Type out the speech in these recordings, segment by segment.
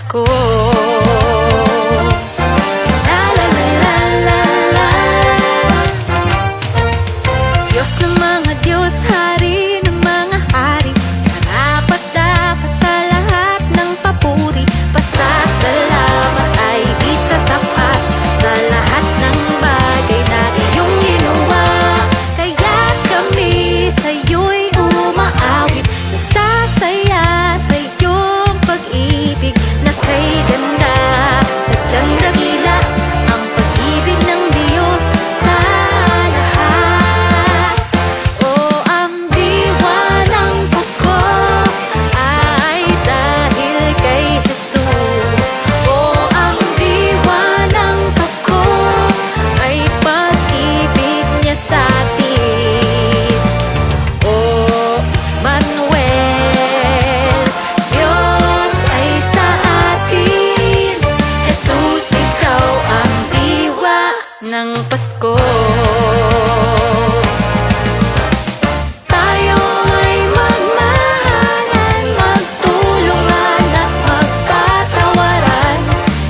Pasko. La la la la la la. Diyos ng mga Diyos, Hari ng mga hari, karapat dapat sa lahat ng papuri. Pasasalamat ay di sasapat sa lahat ng bagay na iyong ginawa. Kaya't kami sa'yo'y umaawit, nagsasaya sa iyong pag-ibig na kay ganda. Sadyang dakila ang pag-ibig ng Diyos sa lahat. O ang diwa ng Pasko ay dahil kay Jesus. O ang diwa ng Pasko ay pag-ibig niya sa atin. O Manuel, Diyos ay sa atin. Jesus, ikaw ang diwa ng Pasko. Tayo ay magmahalan, magtulungan at magkatawaran.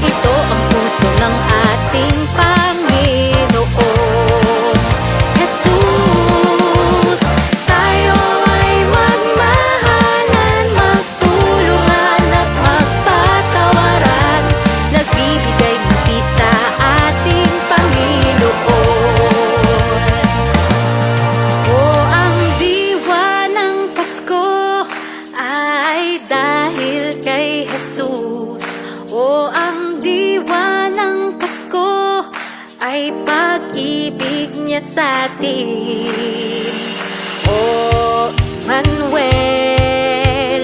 Ito ang puso ng ating Panginoon, Jesus. Tayo ay magmahalan, magtulungan at magpatawaran. Nagbibigay ngiti sa ating Panginoon. O ang diwa ng Pasko ay dahil kay Jesus. O ang diwa ng Pasko ay pag-ibig niya sa atin. O Manuel,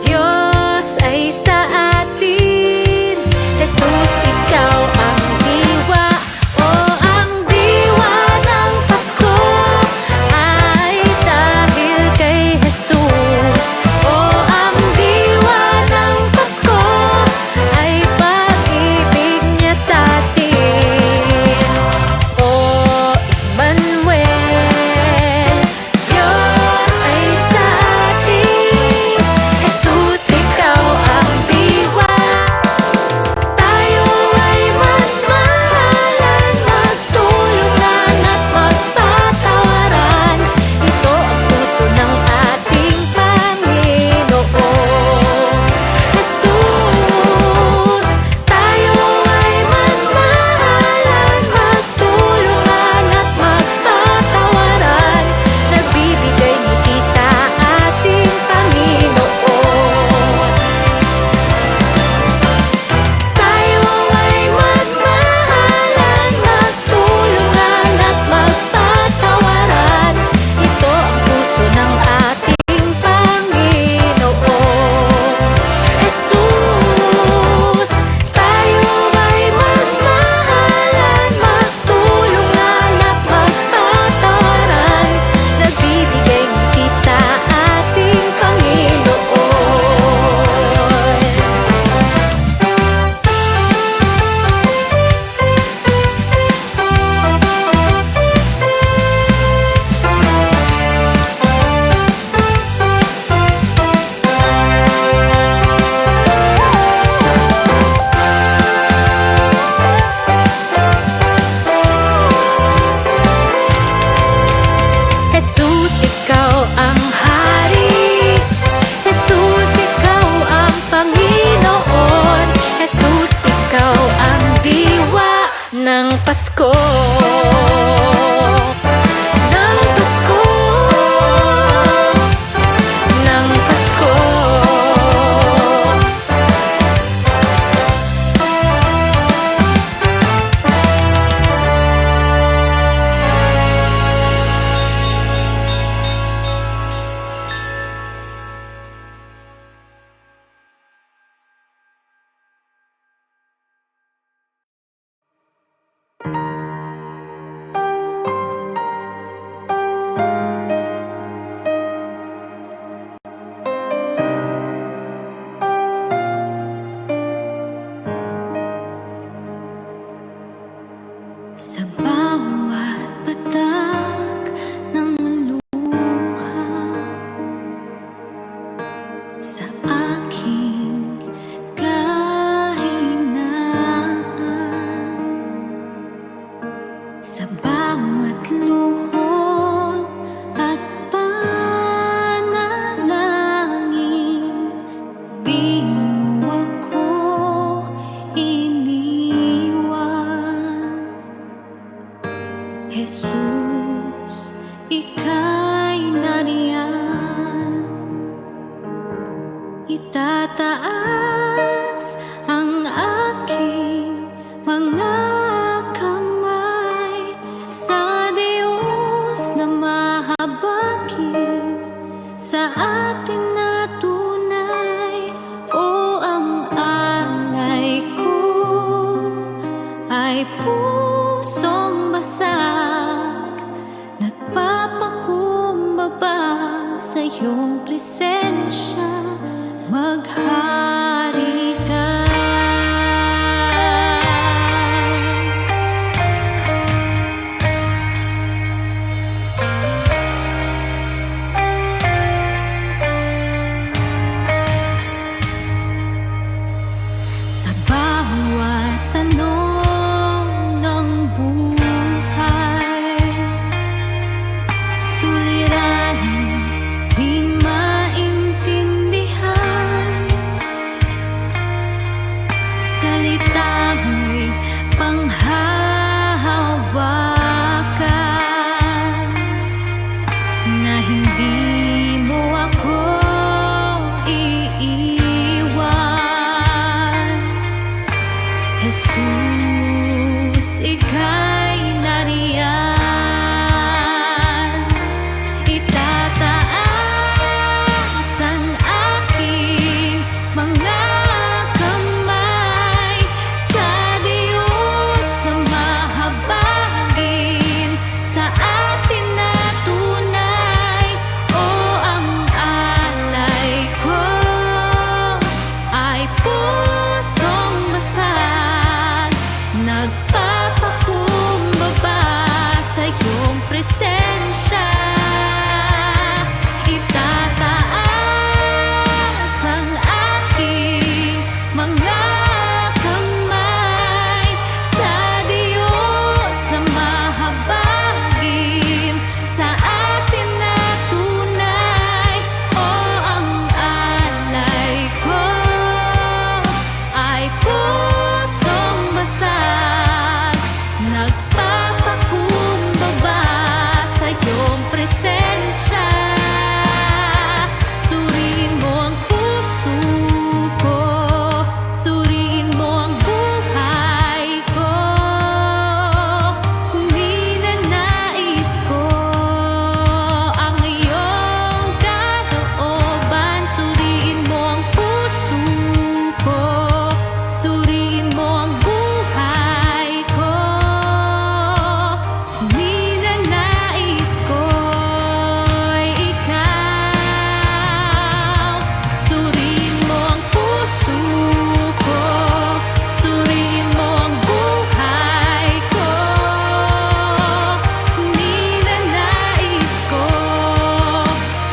Diyos ay sa atin. Jesus, ikaw ang diwa. O ang diwa ng Pasko ay dahil kay Jesus. O ang diwa ng Pasko ay pag-ibig niya sa atin. O Manuel, Diyos ay sa atin. Jesus, ika'y nariyan. Itataas ang aking mga kamay sa Diyos na mahabagin sa atin na tunay. O ang alay ko ay pusong basag, nagpapakumbaba sa iyong presensya. Maghari ka. Sa bawat tanong ng buhay, suliranin di maintindihan, salita mo'y panghahawakan, na hindi mo ako iiwan. Jesus, ika'y nariyan. Itataas ang aking mga kamay sa Diyos na mahabagin sa atin na tunay. O ang alay ko ay pusong basag, nagpapakumbaba sa iyong presensya. Itataas ang aking mga kamay sa Diyos na mahabagin sa atin na tunay. O ang alay ko ay pusong basag, nagpapakumbaba sa iyong presensya. Suriin mo ang puso ko, suriin mo ang buhay ko. Ninanais ko ang iyong kalooban. Suriin mo ang puso ko, suriin mo ang buhay ko. Ninanais ko'y ikaw. Suriin mo ang puso ko, suriin mo ang buhay ko. Ninanais ko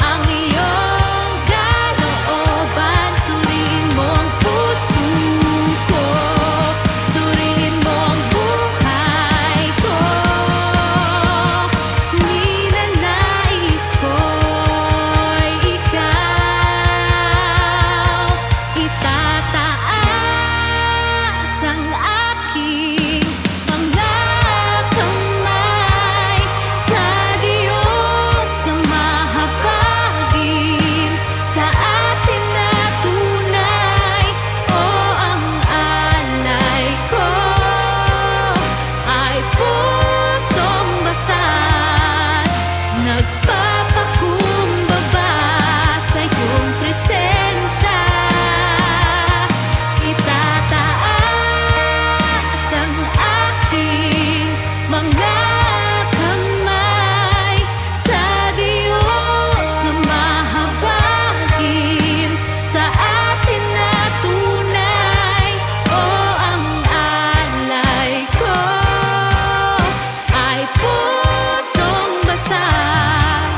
ang iyong kalooban. Suriin mo ang puso ko, suriin mo ang buhay ko. Ninanais ko'y ikaw. Itataas ang aking mga kamay sa Diyos na mahabagin sa atin na tunay. O ang alay ko ay pusong basag, nagpapakumbaba sa iyong presensya. Itataas ang aking mga kamay sa Diyos na mahabagin sa atin na tunay. O ang alay ko ay pusong basag,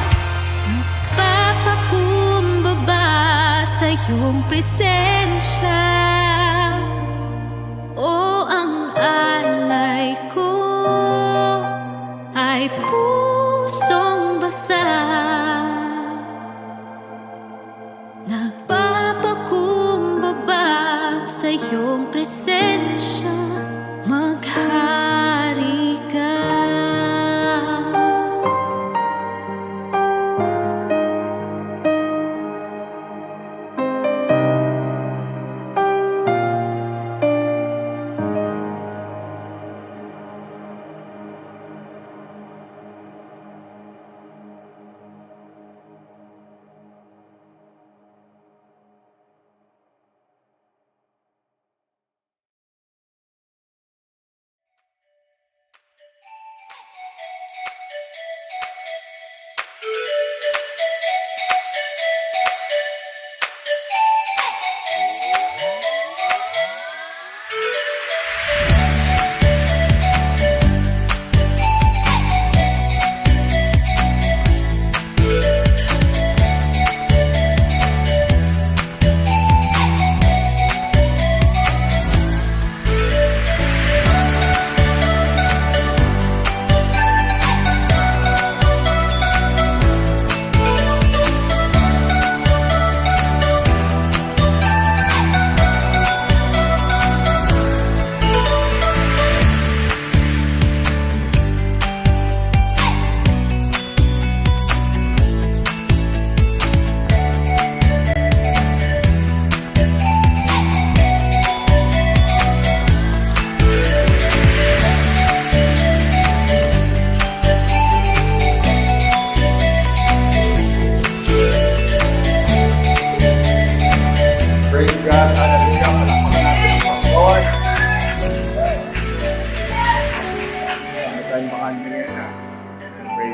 nagpapakumbaba sa iyong presensya. O ang alay ko ay pusong basag, nagpapakumbaba sa iyong presensya. Maghari ka.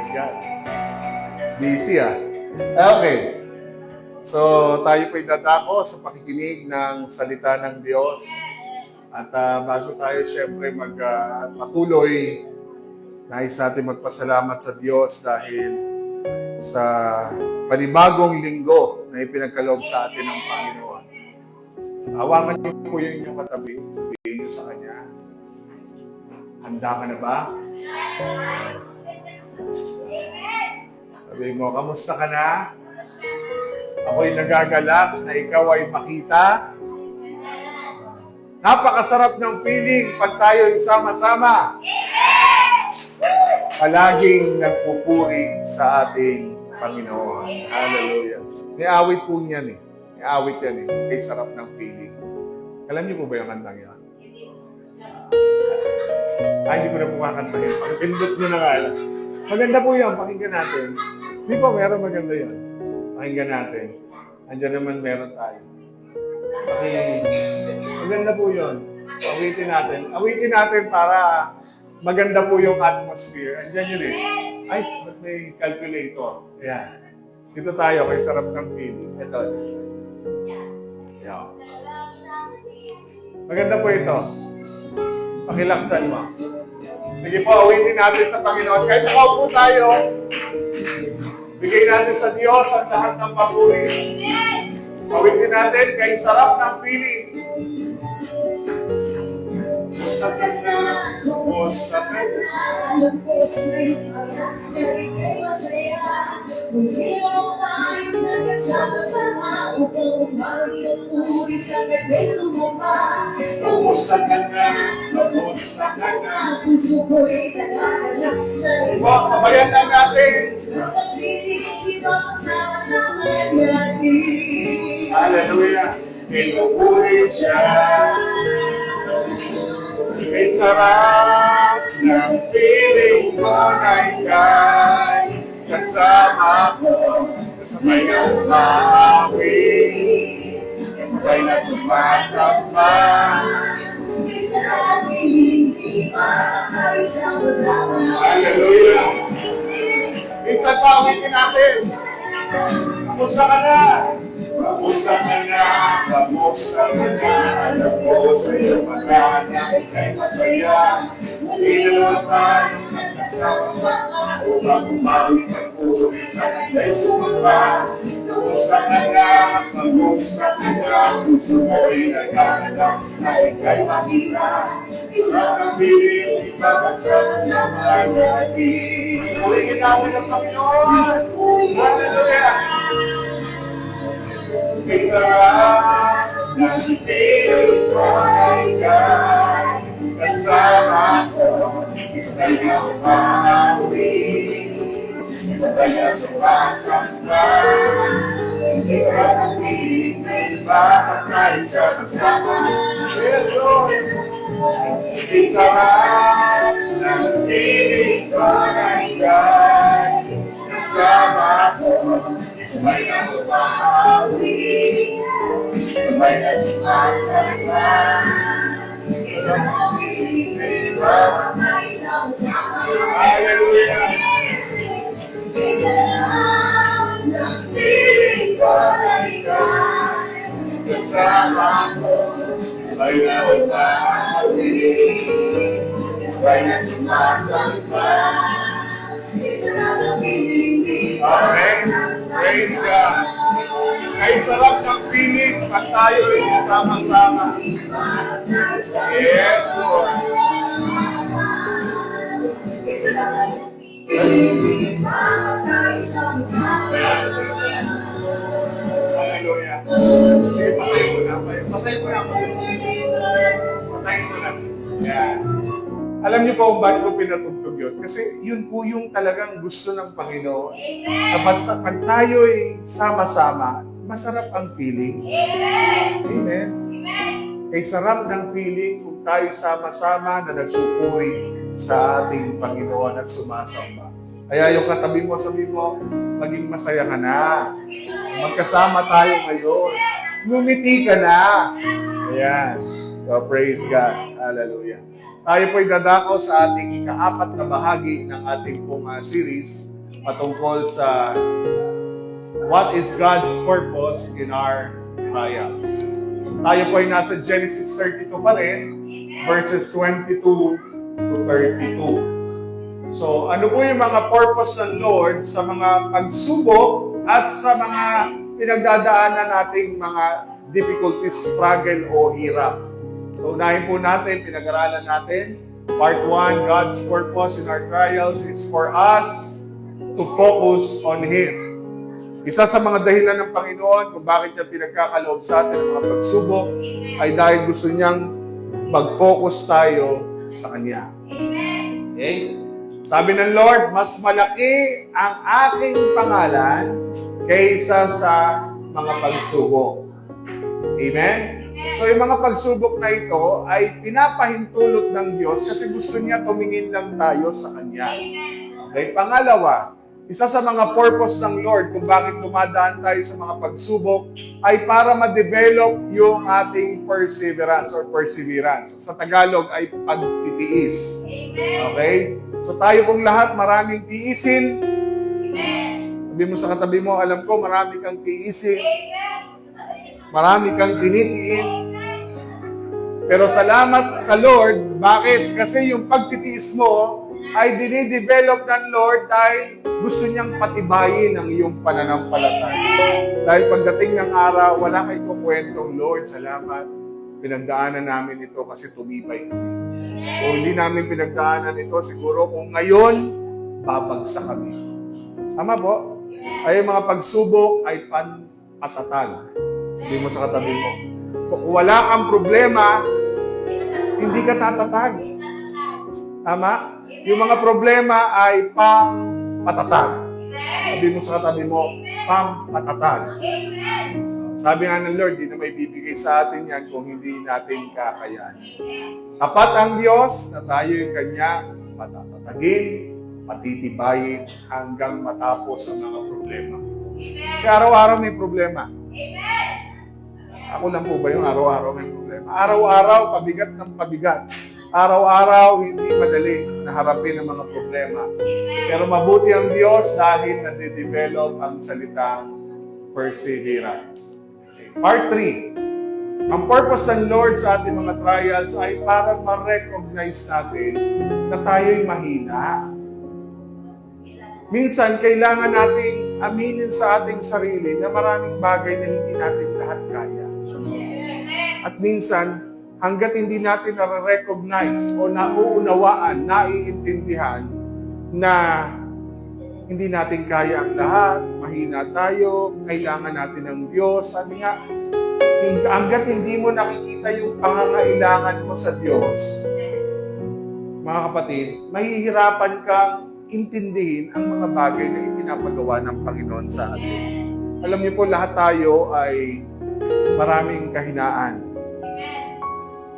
Praise God. Busy Okay. So, tayo po'y dadako sa pakikinig ng salita ng Diyos. At bago tayo siyempre magpatuloy, nais natin magpasalamat sa Diyos dahil sa panibagong linggo na ipinagkaloob sa atin ng Panginoon. Hawakan niyo po yung inyong katabi. Sabihin niyo sa Kanya, handa ka na ba? Sabihin mo, kamusta ka na? Ako'y nagagalak na ikaw ay makita. Napakasarap ng feeling pag tayo'y sama-sama. Palaging nagpupuri sa ating Panginoon. Hallelujah. May awit po niyan eh. May awit yan eh. Kay sarap ng feeling. Alam niyo po ba yung kantang yan? Hindi ko na po kakantahin. Pagpindot nyo na nga. Maganda po yan. Pakinggan natin. Di ba meron maganda yan? Pakinggan natin. Andiyan naman meron tayo. Maganda po yun. Awitin natin. Awitin natin para maganda po yung atmosphere. Andiyan yun eh. Ay, ba't may calculator? Ayan. Dito tayo kay sarap ng feeling. Ito. Ayan. Maganda po ito. Pakilaksan mo. Sige po, awitin natin sa Panginoon. Kahit po tayo, bigay natin sa Diyos ang lahat ng papuri. Awitin natin kay sarap ng feeling. Sa kanya, o sa kanya. Kumusta ka na? Kumusta ka na? Kabayan na natin. Hallelujah. Pinupuri siya. May sarap ng feeling ko na ika'y kasama ko. Kasabay na umawi, kasabay na sumasamba. Hallelujah! Minsan pa, awitin natin. Kamusta ka na? Kamusta ka na? Kamusta ka na? Alam ko sa iyong mata na ika'y masaya. Muli na naman tayo nagkasama-sama upang umawit ang puri sa kanya'y sumamba. Kamusta ka na? Kamusta ka na? Puso mo'y nagkakalak na ika'y makita. Isang ang piling, ipapagsama-sama natin. Ulitin natin ang Panginoon. Hallelujah! Kay sarap ng feeling ko na ika'y kasama ko. Isa'y na umawi, isa'y na sumasamba. Isa'y na feeling na iba at tayo siya kasama. Yes, Lord! Kay sarap ng feeling ko na ika'y kasama ko. Isa'y na umawi, isa'y na sumasamba. Isa'y na feeling na iba at tayo siya kasama. Hallelujah! Isa'y ng feeling ko na ika'y kasama ko. Isa'y na umawi, isa'y na sumasamba. Amen. Praise God. Kay sarap ng piling at tayo'y sama-sama. Yes, Lord. Hallelujah. Sige, patay mo na. Patay mo na. Patay mo na. Yan. Alam niyo po kung bakit ko pinatugtog yun? Kasi yun po yung talagang gusto ng Panginoon. Kapag tayo'y sama-sama, masarap ang feeling. Amen. Kay sarap ng feeling kung tayo sama-sama na nagpupuri sa ating Panginoon at sumasamba. Kaya yung katabi mo, sabi mo, maging masaya ka na. Magkasama tayo ngayon. Ngumiti ka na. Ayan. So, praise God. Hallelujah. Tayo po'y dadako sa ating ika-4 na bahagi ng ating pong series patungkol sa what is God's purpose in our trials. Tayo po'y nasa Genesis 32 pa rin, verses 22 to 32. So, ano po yung mga purpose ng Lord sa mga pagsubok at sa mga pinagdadaanan nating mga difficulties, struggle o hirap? So, unahin po natin, pinag-aralan natin. Part 1, God's purpose in our trials is for us to focus on Him. Isa sa mga dahilan ng Panginoon kung bakit niya pinagkakaloob sa atin ang mga pagsubok ay dahil gusto niyang mag-focus tayo sa Kanya. Okay? Sabi ng Lord, mas malaki ang aking pangalan kaysa sa mga pagsubok. Amen? So yung mga pagsubok na ito ay pinapahintulot ng Diyos kasi gusto niya tumingin lang tayo sa Kanya. Okay? Pangalawa, isa sa mga purpose ng Lord kung bakit dumadaan tayo sa mga pagsubok ay para ma-develop yung ating perseverance. Sa Tagalog ay pagtitiis. Okay? So tayo pong lahat maraming tiisin. Sabi mo sa katabi mo, alam ko marami kang tiisin. Marami kang tinitiis. Pero salamat sa Lord. Bakit? Kasi yung pagtitiis mo ay dinidevelop ng Lord dahil gusto niyang patibayin ang iyong pananampalataya. Dahil pagdating ng araw, wala kayong kukwentong, Lord, salamat. Pinagdaanan namin ito kasi tumibay kami. O hindi namin pinagdaanan ito, siguro kung ngayon, babagsak kami. Tama po? Ay mga pagsubok ay patatag. Sabi mo sa katabi mo. Kung wala kang problema, hindi ka tatatag. Tama? Yung mga problema ay pang-patatag. Sabi mo sa katabi mo, pang-patatag. Sabi nga ng Lord, di na may bibigay sa atin yan kung hindi natin kakayanin. Tapat ang Diyos na tayo yung Kanya patatatagin, patitibayin hanggang matapos ang mga problema. Kasi araw-araw may problema. Ako lang po ba yung araw-araw may problema? Araw-araw, pabigat ng pabigat. Araw-araw, hindi madali na harapin ang mga problema. Pero mabuti ang Diyos dahil nade-develop ang salitang perseverance. Okay. Part 3. Ang purpose ng Lord sa ating mga trials ay para ma-recognize natin na tayo'y mahina. Minsan, kailangan nating aminin sa ating sarili na maraming bagay na hindi natin lahat kaya. At minsan, hanggat hindi natin na-recognize o nauunawaan, naiintindihan na hindi natin kaya ang lahat, mahina tayo, kailangan natin ng Diyos. Sabi nga, hanggat hindi mo nakikita yung pangangailangan mo sa Diyos, mga kapatid, mahihirapan kang intindihin ang mga bagay na ipinapagawa ng Panginoon sa atin. Alam niyo po, lahat tayo ay maraming kahinaan.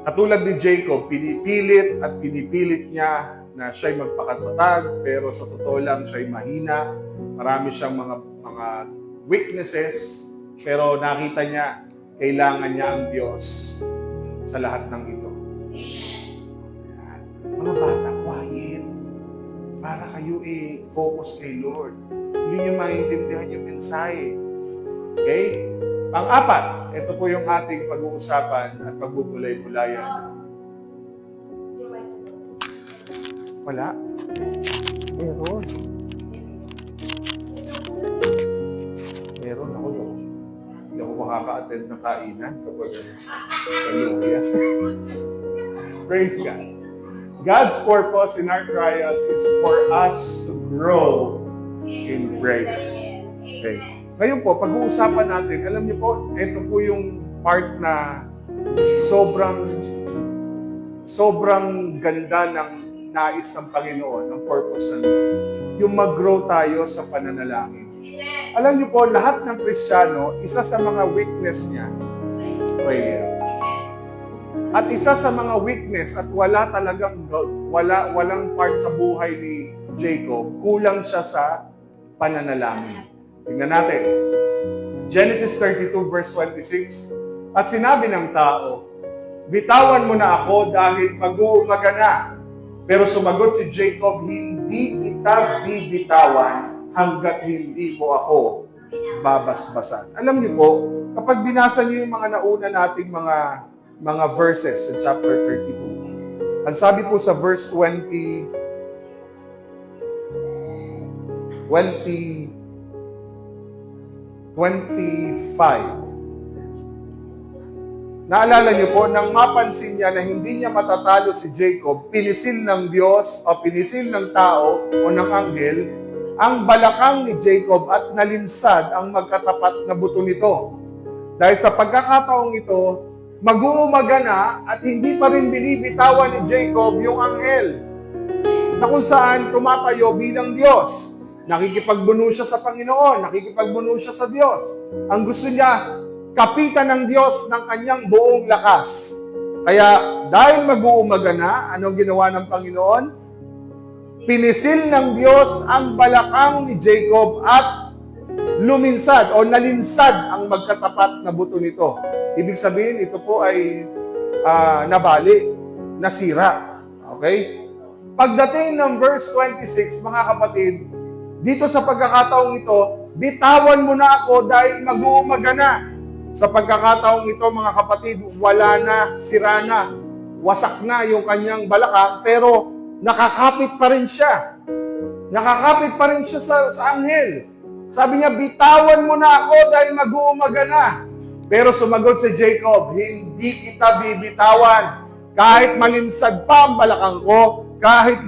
Katulad ni Jacob, pinipilit at pinipilit niya na siya'y magpakatatag, pero sa totoo lang siya'y mahina. Marami siyang mga weaknesses, pero nakita niya, kailangan niya ang Diyos sa lahat ng ito. Mga bata, quiet. Para kayo focus kay Lord. Hindi niyo maintindihan yung mensahe. Okay? Pang-4, ito po yung ating pag-uusapan at pagbubulay-bulayan. Wala? Meron. Meron ako doon. Hindi ako makaka-attend ng kainan kapag hallelujah. Praise God. God's purpose in our trials is for us to grow in prayer. Okay. Ngayon po, pag-uusapan natin, alam niyo po, ito po yung part na sobrang ganda ng nais ng Panginoon, ng purpose ng Lord. Yung mag-grow tayo sa pananalangin. Alam niyo po, lahat ng Kristiyano, isa sa mga weakness niya, prayer. At isa sa mga weakness at walang part sa buhay ni Jacob, kulang siya sa pananalangin. Tingnan natin. Genesis 32 verse 26. At sinabi ng tao, bitawan mo na ako dahil mag-uumaga na. Pero sumagot si Jacob, hindi kita bibitawan hanggat hindi mo ako babasbasan. Alam niyo po, kapag binasa niyo yung mga nauna nating mga verses sa chapter 32, ang sabi po sa verse 25, naalala niyo po, nang mapansin niya na hindi niya matatalo si Jacob, pinisil ng Diyos o pinisil ng tao o ng anghel ang balakang ni Jacob at nalinsad ang magkatapat na buto nito. Dahil sa pagkakataong ito, mag-uumaga na at hindi pa rin binibitawan ni Jacob yung anghel na kung saan tumatayo bilang Diyos. Nakikipagbuno siya sa Panginoon, nakikipagbuno siya sa Diyos. Ang gusto niya, kapitan ng Diyos ng kanyang buong lakas. Kaya dahil mag-uumaga na, anong ginawa ng Panginoon? Pinisil ng Diyos ang balakang ni Jacob at luminsad o nalinsad ang magkatapat na buto nito. Ibig sabihin, ito po ay nabali, nasira. Okay? Pagdating ng verse 26, mga kapatid, dito sa pagkakataong ito, bitawan mo na ako dahil mag-uumaga na. Sa pagkakataong ito, mga kapatid, wala na, sira na, wasak na yung kanyang balakang, pero nakakapit pa rin siya. Nakakapit pa rin siya sa anghel. Sabi niya, bitawan mo na ako dahil mag-uumaga na. Pero sumagot si Jacob, hindi kita bibitawan. Kahit malinsad pa ang balakang ko, kahit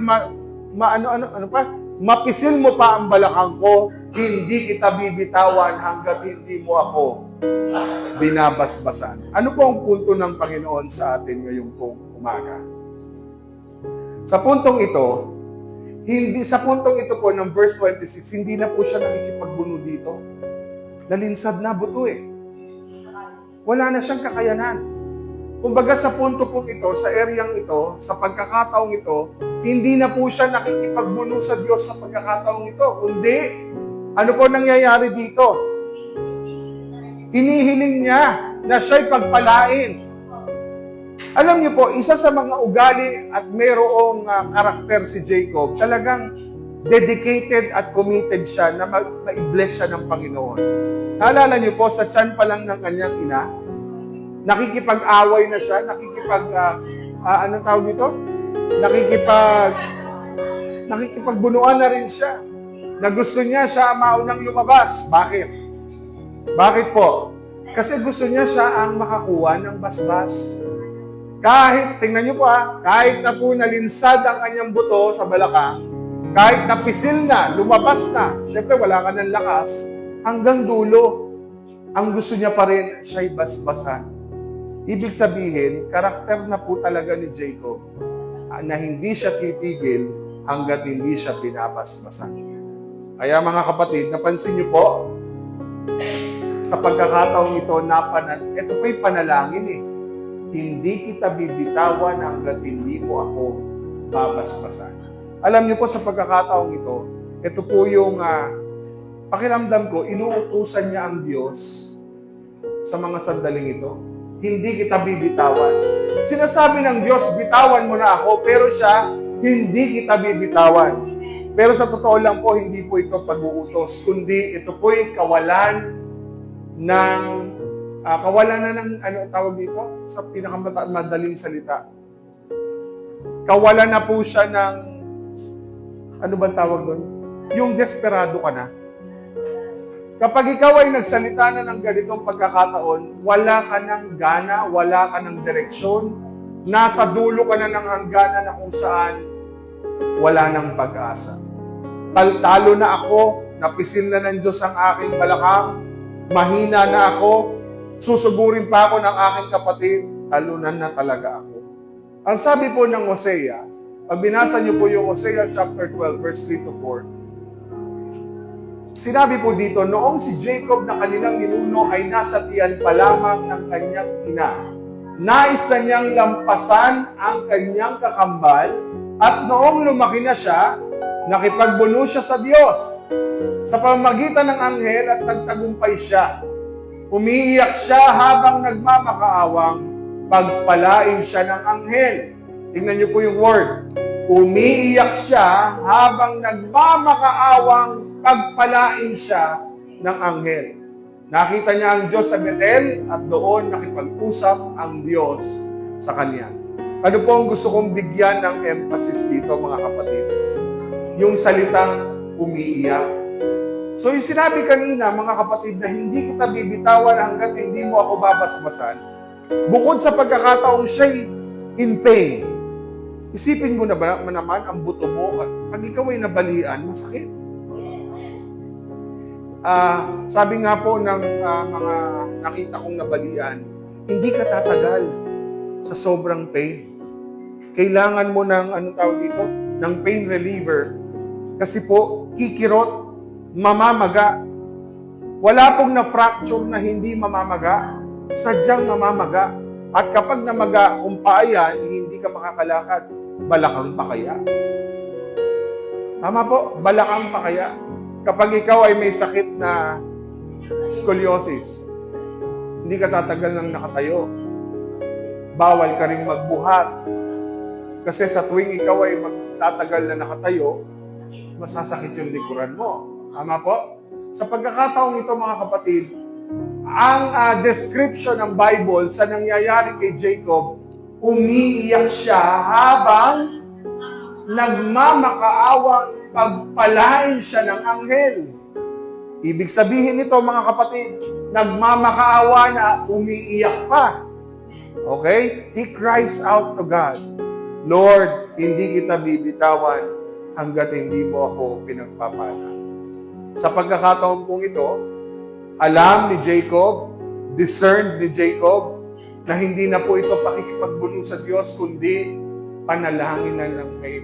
mapisil mo pa ang balakang ko, hindi kita bibitawan hanggat hindi mo ako binabasbasan. Ano po ang punto ng Panginoon sa atin ngayong pong umaga? Sa puntong ito po ng verse 26, hindi na po siya nakikipagbuno dito. Nalinsad na buto eh. Wala na siyang kakayanan. Kumbaga sa punto po ito, sa areang ito, sa pagkakataong ito, hindi na po siya nakikipagbuno sa Diyos sa pagkakataong ito. Kundi, ano po nangyayari dito? Hinihiling niya na siya'y pagpalain. Alam niyo po, isa sa mga ugali at mayroong karakter si Jacob, talagang dedicated at committed siya na ma-bless siya ng Panginoon. Naalala niyo po, sa tiyan pa lang ng kanyang ina, nakikipag-away na siya, anong tawag nito? Nakikipagbunuan na rin siya. Na gusto niya siya maunang lumabas. Bakit? Bakit po? Kasi gusto niya siya ang makakuha ng basbas. Kahit, tingnan niyo po kahit na po nalinsad ang kanyang buto sa balakang, kahit napisil na, lumabas na, syempre wala ka ng lakas, hanggang dulo, ang gusto niya pa rin, siya'y basbasan. Ibig sabihin, karakter na po talaga ni Jacob na hindi siya titigil hanggat hindi siya binabasbasan. Kaya mga kapatid, napansin niyo po, sa pagkakataong ito, ito po'y panalangin eh. Hindi kita bibitawan hanggat hindi mo ako babasbasan. Alam niyo po sa pagkakataong ito po yung pakiramdam ko, inuutusan niya ang Diyos sa mga sandaling ito. Hindi kita bibitawan. Sinasabi ng Diyos, bitawan mo na ako, pero siya, hindi kita bibitawan. Pero sa totoo lang po, hindi po ito pag-uutos, kundi ito po'y kawalan na ng, tawag dito? Sa pinakamadaling salita. Kawalan na po siya ng, ano bang tawag doon? Yung desperado ka na. Kapag ikaw ay nagsalita na ng ganitong pagkakataon, wala ka ng gana, wala ka ng direksyon, nasa dulo ka na ng hangganan na kung saan wala ng pag-asa. Talo na ako, napisil na ng Diyos ang aking balakang, mahina na ako, susugurin pa ako ng aking kapatid, talunan na talaga ako. Ang sabi po ng Hosea, pag binasa niyo po yung Hosea chapter 12, verse 3 to 4, sinabi po dito, noong si Jacob na kanilang ninuno ay nasa tiyan pa lamang ng kanyang ina, nais na niyang lampasan ang kanyang kakambal, at noong lumaki na siya, nakipagbuno siya sa Diyos. Sa pamamagitan ng anghel at nagtagumpay siya. Umiiyak siya habang nagmamakaawang, pagpalain siya ng anghel. Tingnan niyo po yung word. Umiiyak siya habang nagmamakaawang pagpalain siya ng anghel. Nakita niya ang Diyos sa Bethel at doon nakipag-usap ang Diyos sa kanya. Ano po ang gusto kong bigyan ng emphasis dito, mga kapatid? Yung salitang umiiyak. So yung sinabi kanina, mga kapatid, na hindi kita bibitawan hanggat hindi mo ako babasbasan, bukod sa pagkakataong siya'y in pain, isipin mo na ba naman ang buto mo at pag ikaw ay nabalian, masakit. Sabi nga po ng mga nakita kong nabalian, hindi ka tatagal sa sobrang pain. Kailangan mo ng, anong tawag dito? Ng pain reliever. Kasi po, kikirot, mamamaga. Wala pong na-fracture na hindi mamamaga. Sadyang mamamaga. At kapag namaga, kung paayan, hindi ka makakalakad. Balakang pa kaya? Tama po, balakang pa kaya? Kapag ikaw ay may sakit na scoliosis, hindi ka tatagal ng nakatayo. Bawal ka rin magbuhat. Kasi sa tuwing ikaw ay magtatagal na nakatayo, masasakit yung likuran mo. Tama po? Sa pagkakataong ito, mga kapatid, ang description ng Bible sa nangyayari kay Jacob, umiiyak siya habang nagmamakaawang pagpalain siya ng anghel. Ibig sabihin nito, mga kapatid, nagmamakaawa na umiiyak pa. Okay? He cries out to God, Lord, hindi kita bibitawan hanggat hindi mo ako pinagpapala. Sa pagkakataon pong ito, alam ni Jacob, discerned ni Jacob, na hindi na po ito pakikipagbulong sa Diyos, kundi panalangin na ng may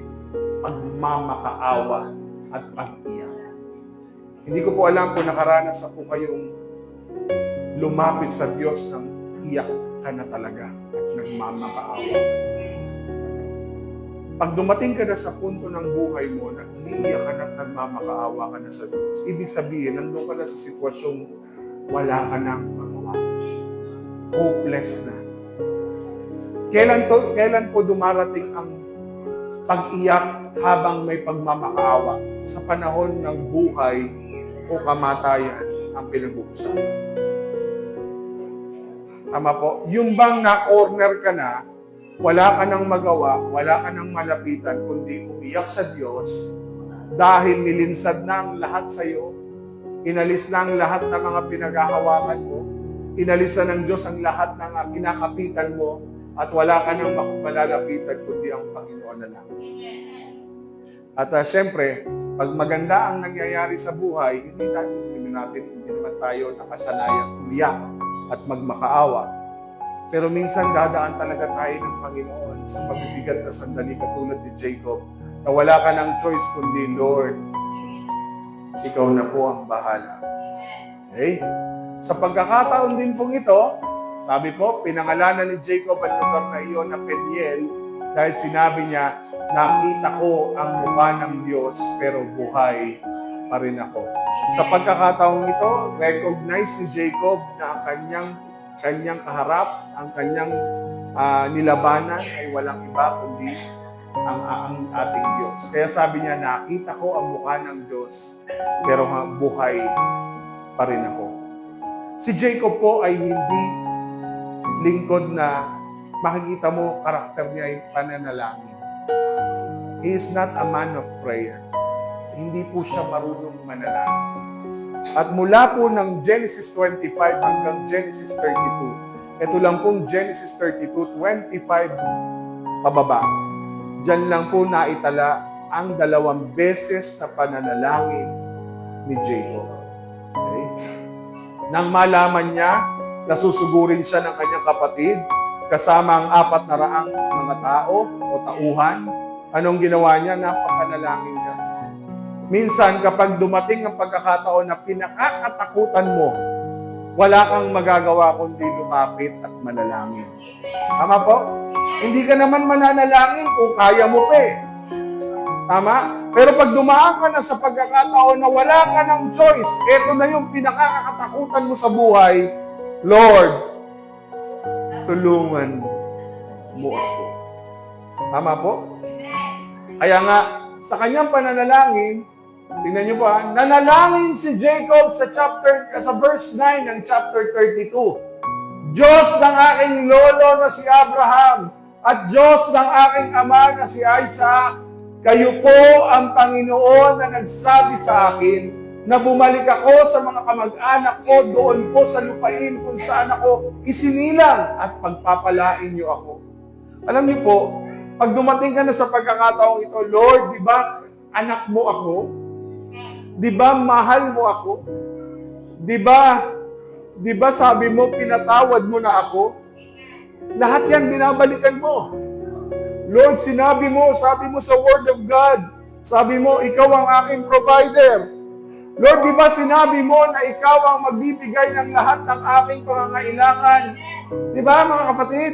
pagmamakaawa at pag-iyak. Hindi ko po alam kung nakaranas na po kayong lumapit sa Diyos ng iyak ka na talaga at nagmamakaawa. Pag dumating ka na sa punto ng buhay mo na umiiyak ka na at nagmamakaawa ka na sa Diyos, ibig sabihin, nandun ka na sa sitwasyong wala ka nang magawa. Hopeless na. Kailan po dumarating ang pag-iyak habang may pagmamakaawa? Sa panahon ng buhay o kamatayan ang pinag-uusapan. Tama po? Yung bang na-corner ka na, wala ka nang magawa, wala ka nang malapitan, kundi umiyak sa Diyos dahil nilinsad na ang lahat sa iyo, inalis na ang lahat ng mga pinaghahawakan mo, inalis na ng Diyos ang lahat ng kinakapitan mo, at wala ka nang malalapitan kundi ang Panginoon na lang. At syempre, pag maganda ang nangyayari sa buhay, hindi naman tayo nakasanayang umiyak at magmakaawa. Pero minsan dadaan talaga tayo ng Panginoon sa mabibigat na sandali katulad ni Jacob, na wala ka ng choice kundi, Lord, ikaw na po ang bahala. Okay? Sa pagkakataon din pong ito, sabi po, pinangalanan ni Jacob ang lugar na iyon na Peniel dahil sinabi niya, nakita ko ang mukha ng Diyos pero buhay pa rin ako. Sa pagkakataong ito, recognize ni Jacob na ang kanyang kaharap, ang kanyang nilabanan ay walang iba kundi ang ating Diyos. Kaya sabi niya, nakita ko ang mukha ng Diyos pero buhay pa rin ako. Si Jacob po ay hindi lingkod na makikita mo karakter niya ay pananalangin. He is not a man of prayer. Hindi po siya marunong manalangin. At mula po ng Genesis 25 hanggang Genesis 32, ito lang pong Genesis 32, 25 pababa. Diyan lang po naitala ang 2 beses na pananalangin ni Jacob. Okay? Nang malaman niya, nasusugurin siya ng kanyang kapatid, kasama ang 400 mga tao o tauhan. Anong ginawa niya? Napapanalangin niya. Minsan, kapag dumating ang pagkakataon na pinakakatakutan mo, wala kang magagawa kundi lumapit at manalangin. Tama po? Hindi ka naman mananalangin kung kaya mo pa eh. Tama? Pero pag dumaan ka na sa pagkakataon na wala ka ng choice, eto na yung pinakakatakutan mo sa buhay, Lord, tulungan mo ako. Tama po? Kaya nga, sa kanyang pananalangin, tingnan niyo pa, nanalangin si Jacob sa verse 9 ng chapter 32. Diyos ng aking lolo na si Abraham at Diyos ng aking ama na si Isaac, kayo po ang Panginoon na nagsabi sa akin na bumalik ako sa mga kamag-anak ko doon po sa lupain kung saan ako isinilang at pagpapalain niyo ako. Alam niyo po, pag dumating ka na sa pagkakataong ito, Lord, di ba anak mo ako? Di ba mahal mo ako? Di ba sabi mo, pinatawad mo na ako? Lahat yan binabalikan mo. Lord, sabi mo sa Word of God, sabi mo, ikaw ang aking provider. Lord, di ba sinabi mo na ikaw ang magbibigay ng lahat ng aking pangangailangan? Di ba, mga kapatid?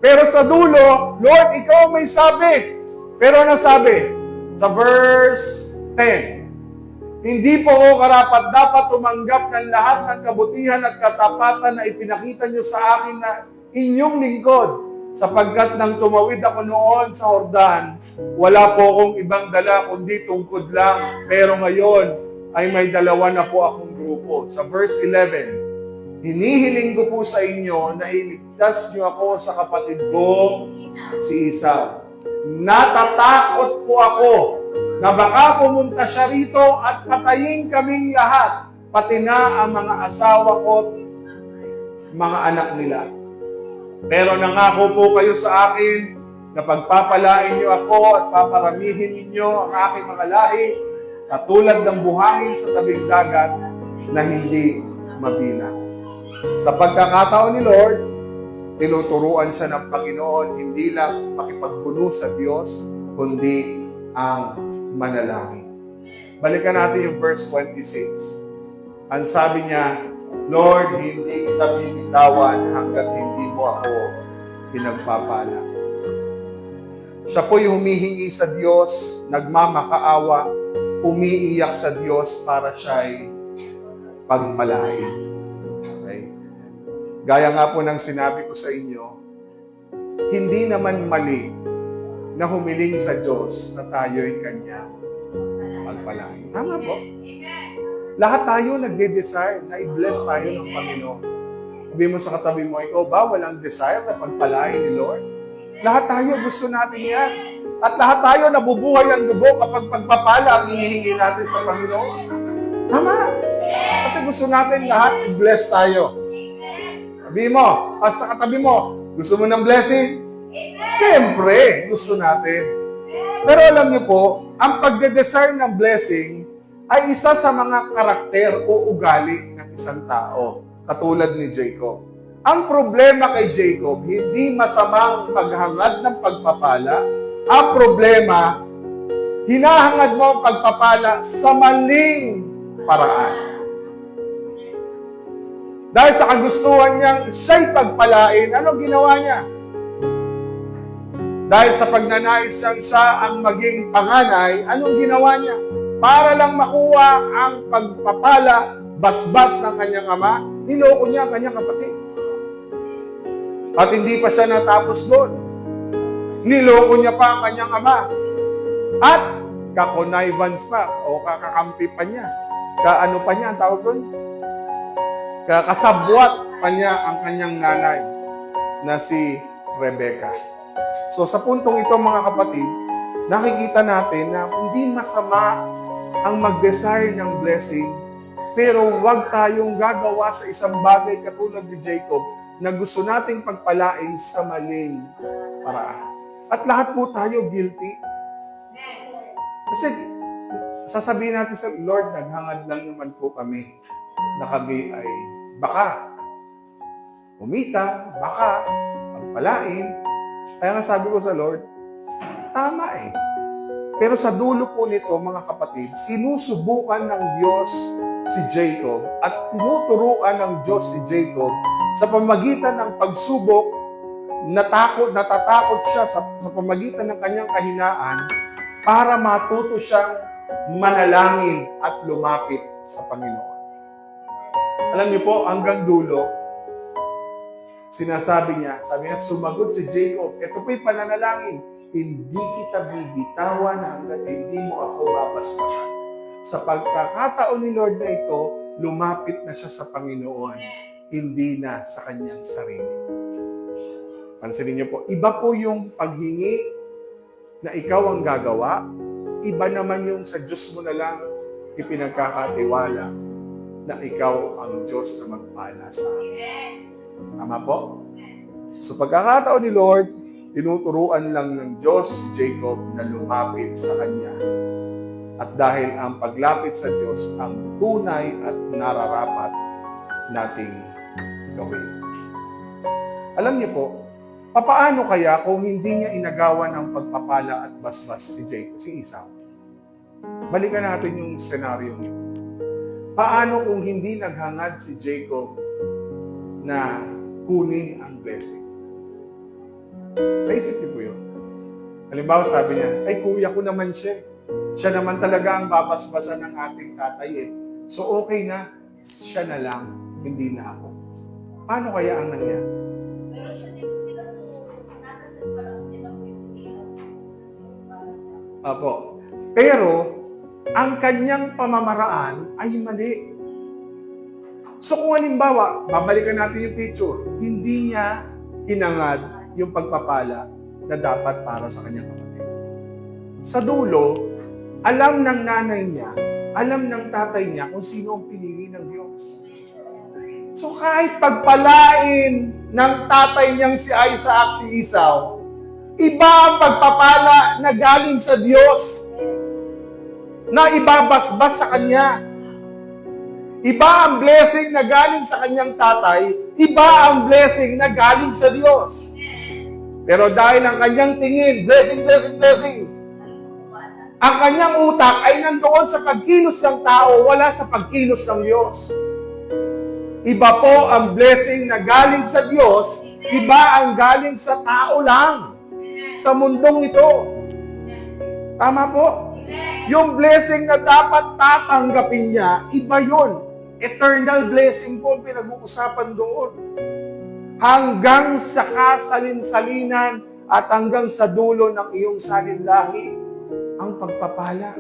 Pero sa dulo, Lord, ikaw ang may sabi. Pero ano sabi? Sa verse 10, hindi po ako karapat-dapat tumanggap ng lahat ng kabutihan at katapatan na ipinakita niyo sa akin na inyong lingkod, sapagkat nang tumawid ako noon sa Jordan, wala po akong ibang dala kundi tungkod lang. Pero ngayon ay may dalawa na po akong grupo. Sa verse 11, hinihiling ko po sa inyo na iligtas niyo ako sa kapatid ko, si Esau. Natatakot po ako na baka pumunta siya rito at patayin kaming lahat, pati na ang mga asawa ko at mga anak nila. Pero nangako po kayo sa akin na pagpapalain niyo ako at paparamihin ninyo ang aking mga lahi, katulad ng buhangin sa tabing dagat na hindi mabilang. Sa pagkakataon ni Lord, tinuturuan siya ng Panginoon hindi lang makipagbuno sa Diyos, kundi ang manalangin. Balikan natin yung verse 26. Ang sabi niya, Lord, hindi kita bibitawan hanggat hindi mo ako pinagpapala. Siya po'y humihingi sa Diyos, nagmamakaawa, umiiyak sa Diyos para siya'y pagpalain. Okay? Gaya nga po ng sinabi ko sa inyo, hindi naman mali na humiling sa Diyos na tayo'y Kanyang pagpalain. Tama po. Lahat tayo nagde-desire na i-bless tayo ng Panginoon. Sabi mo sa katabi mo, ikaw ba walang desire na pagpalain ni Lord? Lahat tayo gusto natin yan. At lahat tayo nabubuhay ang dugo kapag pagpapala ang inihingi natin sa Panginoon. Tama. Kasi gusto natin lahat i-bless tayo. Sabi mo, at sa katabi mo, gusto mo ng blessing? Siyempre, gusto natin. Pero alam niyo po, ang pagde-desire ng blessing ay isa sa mga karakter o ugali ng isang tao, katulad ni Jacob. Ang problema kay Jacob, hindi masamang maghangad ng pagpapala. Ang problema, hinahangad mo ang pagpapala sa maling paraan. Dahil sa kagustuhan niyang siya'y pagpalain, anong ginawa niya? Dahil sa pagnanais siyang siya ang maging panganay, anong ginawa niya? Para lang makuha ang pagpapala, basbas ng kanyang ama, niloko niya ang kanyang kapatid. At hindi pa siya natapos doon. Niloko niya pa ang kanyang ama. At kakonivance pa, o kakakampi pa niya. Kaano pa niya, ang tawag doon? Kakasabwat pa niya ang kanyang nanay na si Rebecca. So sa puntong ito mga kapatid, nakikita natin na hindi masama ang mag-desire ng blessing, pero huwag tayong gagawa sa isang bagay katulad ni Jacob na gusto nating pagpalain sa maling paraan. At lahat po tayo guilty. Kasi sasabihin natin sa Lord, naghangad lang naman po kami na kami ay baka umita, baka pagpalain. Kaya nga sabi ko sa Lord, tama eh. Pero sa dulo po nito, mga kapatid, sinusubukan ng Diyos si Jacob at tinuturuan ng Diyos si Jacob sa pamagitan ng pagsubok, natatakot siya sa pamagitan ng kanyang kahinaan para matuto siyang manalangin at lumapit sa Panginoon. Alam niyo po, hanggang dulo, Sinasabi niya, sabi niya, sumagot si Jacob, ito po'y pananalangin, hindi kita bibitawan hanggat hindi mo ako babasbasan. Sa pagkakataon ni Lord na ito, lumapit na siya sa Panginoon, hindi na sa kanyang sarili. Pansinin niyo po, iba po yung paghingi na ikaw ang gagawa, iba naman yung sa Diyos mo na lang ipinagkakatiwala na ikaw ang Diyos na magpala sa amin. Tama po? So pagkakataon ni Lord, tinuturuan lang ng Diyos si Jacob na lumapit sa Kanya. At dahil ang paglapit sa Diyos ang tunay at nararapat nating gawin. Alam niyo po, papaano kaya kung hindi niya inagawan ng pagpapala at basbas si Jacob, si Esau? Balikan natin yung senaryo niyo. Paano kung hindi naghangad si Jacob na kunin ang blessing? Naisip niyo po yun. Halimbawa sabi niya, ay kuya ko naman siya. Siya naman talaga ang babasbasan ng ating tatay eh. So okay na, siya na lang, hindi na ako. Paano kaya ang nangyari? Apo. Pero, ang kanyang pamamaraan ay mali. So kung halimbawa, babalikan natin yung picture, hindi niya hinangad yung pagpapala na dapat para sa kanyang kapatid. Sa dulo, alam ng nanay niya, alam ng tatay niya kung sino ang pinili ng Diyos. So kahit pagpalain ng tatay niyang si Isaac, si Esau, iba ang pagpapala na galing sa Diyos na ibabasbas sa kanya. Iba ang blessing na galing sa kanyang tatay, iba ang blessing na galing sa Diyos. Pero dahil ang kanyang tingin, blessing, blessing, blessing, ang kanyang utak ay nandoon sa pagkilos ng tao, wala sa pagkilos ng Diyos. Iba po ang blessing na galing sa Diyos, iba ang galing sa tao lang, sa mundong ito. Tama po? Yung blessing na dapat tatanggapin niya, iba yun. Eternal blessing po ang pinag-uusapan doon. Hanggang sa kasalin-salinan at hanggang sa dulo ng iyong salinlahi ang pagpapala.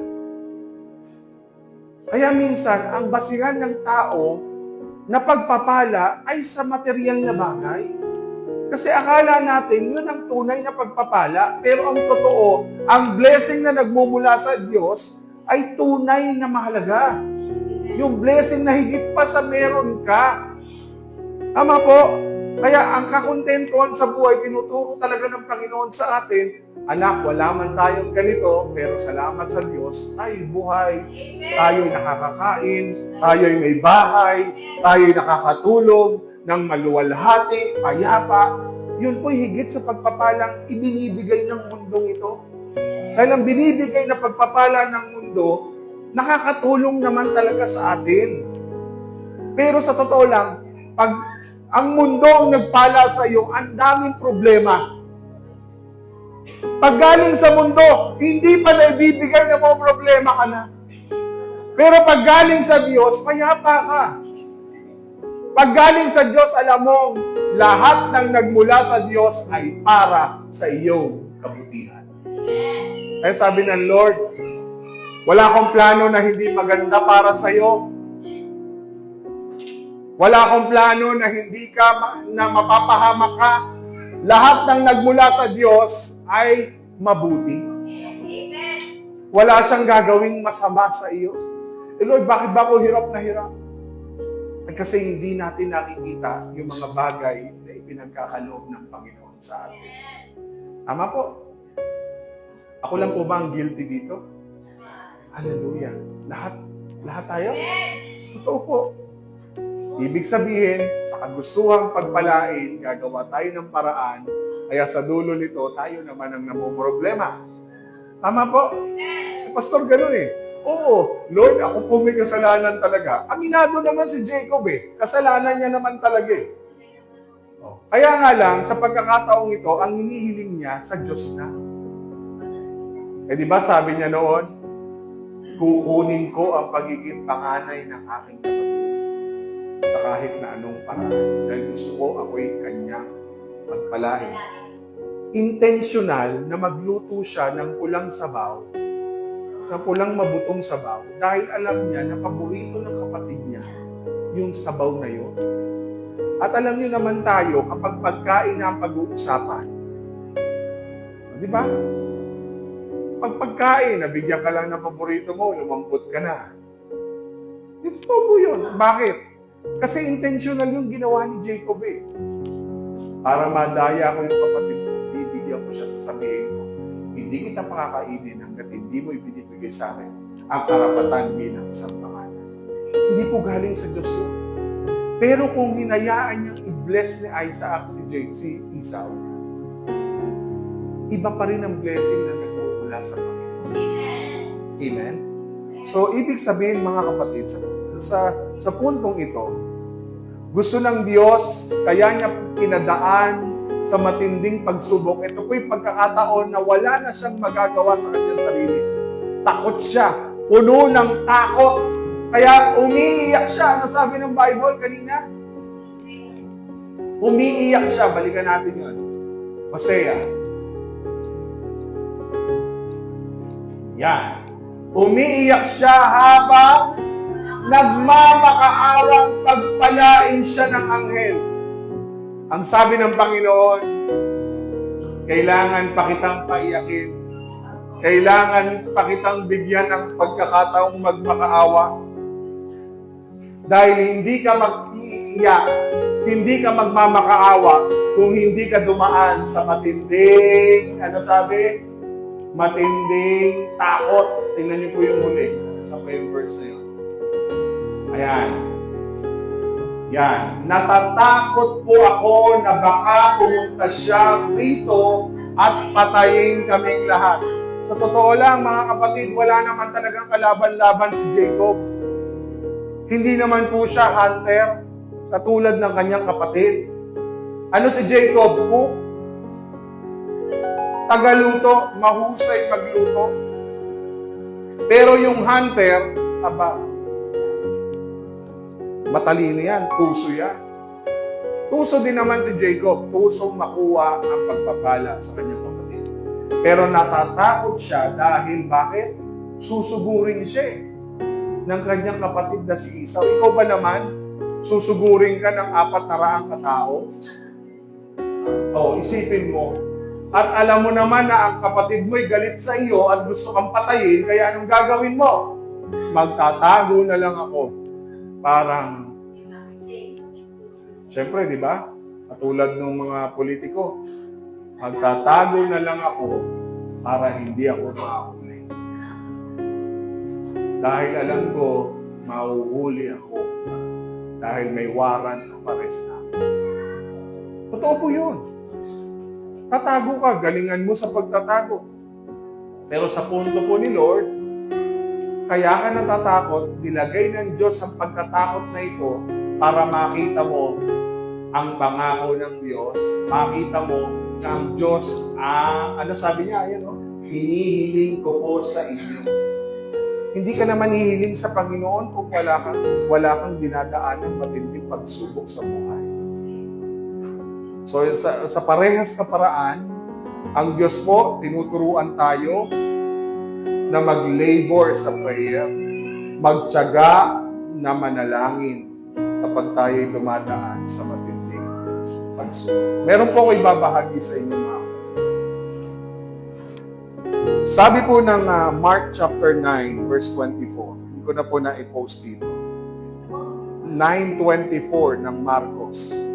Kaya minsan, ang basihan ng tao na pagpapala ay sa material na bagay. Kasi akala natin, yun ang tunay na pagpapala. Pero ang totoo, ang blessing na nagmumula sa Diyos ay tunay na mahalaga. Yung blessing na higit pa sa meron ka. Tama po? Kaya ang kakontentuhan sa buhay, tinuturo talaga ng Panginoon sa atin, anak, wala man tayong ganito, pero salamat sa Diyos, tayo'y buhay, tayo'y nakakakain, tayo'y may bahay, tayo'y nakakatulog, ng maluwalhati, payapa. Yun po'y higit sa pagpapalang ibinibigay ng mundong ito. Dahil ang binibigay na pagpapala ng mundo, nakakatulong naman talaga sa atin. Pero sa totoo lang, pag ang mundo ang nagpala sa iyo, ang daming problema. Pag galing sa mundo, hindi pa naibibigay na mga problema ka na. Pero pag galing sa Diyos, payapa ka. Pag galing sa Diyos, alam mo, lahat ng nagmula sa Diyos ay para sa iyong kabutihan. Kaya sabi ng Lord, wala akong plano na hindi maganda para sa iyo. Wala akong plano na hindi ka na mapapahamak ka. Lahat ng nagmula sa Diyos ay mabuti. Wala siyang gagawing masama sa iyo. Lord, bakit ba ako hirap na hirap? Kasi hindi natin nakikita yung mga bagay na ipinagkakaloob ng Panginoon sa atin. Tama po? Ako lang po ba ang guilty dito? Hallelujah. Lahat tayo? Totoo po. Ibig sabihin, sa kagustuhang pagpalain, gagawa tayo ng paraan, kaya sa dulo nito, tayo naman ang namumroblema. Tama po? Si Pastor ganun eh. Oo, Lord, ako po may kasalanan talaga. Aminado naman si Jacob eh. Kasalanan niya naman talaga eh. Kaya nga lang, sa pagkakataong ito, ang hinihiling niya sa Diyos na. Eh di ba sabi niya noon, kukunin ko ang pagiging panganay ng aking kapatid. sa kahit na anong paraan. Dahil gusto ko ako'y kanyang pagpalain. Intentional na magluto siya ng pulang sabaw, ng pulang mabutong sabaw, dahil alam niya na paborito ng kapatid niya yung sabaw na yun. At alam niyo naman tayo, kapag pagkain na ang pag-uusapan, di ba? Pag pagkain, nabigyan ka lang ng paborito mo, lumambot ka na. Ito po yun. Bakit? Kasi intentional yung ginawa ni Jacob eh. Para madaya ko yung kapatid ko, bibigyan ko siya, sasabihin ko, hindi kita pakakainin hanggat hindi mo ibinibigay sa akin ang karapatan bilang isang pangalan. Hindi po galing sa Diyos yun. Pero kung hinayaan niyang i-bless ni Isaac si Esau, iba pa rin ang blessing na nagmumula sa Panginoon. Amen? So, ibig sabihin mga kapatid, sa puntong ito, gusto ng Diyos, kaya niya pinadaan sa matinding pagsubok. Ito po'y pagkakataon na wala na siyang magagawa sa kanyang sarili. Takot siya. Puno ng takot. Kaya umiiyak siya. Ano sabi ng Bible kanina? Umiiyak siya. Balikan natin yun. Hosea. Yan. Umiiyak siya habang nagmamakaawang pagpalain siya ng anghel. Ang sabi ng Panginoon, kailangan pa kitang paiyakin. Kailangan pa kitang bigyan ng pagkakataong magmakaawa. Dahil hindi ka mag-iiyak, hindi ka magmamakaawa kung hindi ka dumaan sa matinding, ano sabi? Matinding takot. Tingnan niyo po yung huli. Sa pa yung verse na yun. Ayan. Yan. Natatakot po ako na baka pumunta siya rito at patayin kaming lahat. Sa totoo lang, mga kapatid, wala naman talagang kalaban-laban si Jacob. Hindi naman po siya hunter, katulad ng kanyang kapatid. Ano si Jacob po? Tagaluto, mahusay magluto. Pero yung hunter, matalino yan, tuso yan. Tuso din naman si Jacob, tusong makuha ang pagpapala sa kanyang kapatid. Pero natatakot siya dahil bakit? Susugurin siya ng kanyang kapatid na si Esau. Ikaw ba naman, susugurin ka ng 400 katao? Isipin mo. At alam mo naman na ang kapatid mo'y galit sa iyo at gusto kang patayin, kaya anong gagawin mo? Magtatago na lang ako. Parang, siyempre, di ba? Katulad ng mga politiko, magtatago na lang ako para hindi ako mahuli. Dahil alam ko, mahuhuli ako. Dahil may warrant of arrest na. Totoo po yun. Tatago ka, galingan mo sa pagtatago. Pero sa punto po ni Lord, kaya ka natatakot, nilagay ng Diyos ang pagkatakot na ito para makita mo ang pangako ng Diyos. Makita mo na ang Diyos, ano sabi niya? Ayan, hinihiling ko po sa inyo. Hindi ka naman hihiling sa Panginoon kung wala kang dinadaan ng matinding pagsubok sa buhay. So sa parehas na paraan, ang Diyos po, tinuturuan tayo na mag-labor sa prayer, magtiyaga na manalangin kapag tayo'y dumadaan sa matinding pagsubok. Meron po ako ibabahagi sa inyo mga kapatid. Sabi po ng Mark chapter 9, verse 24, hindi ko na po na-post dito. 9:24 ng Marcos.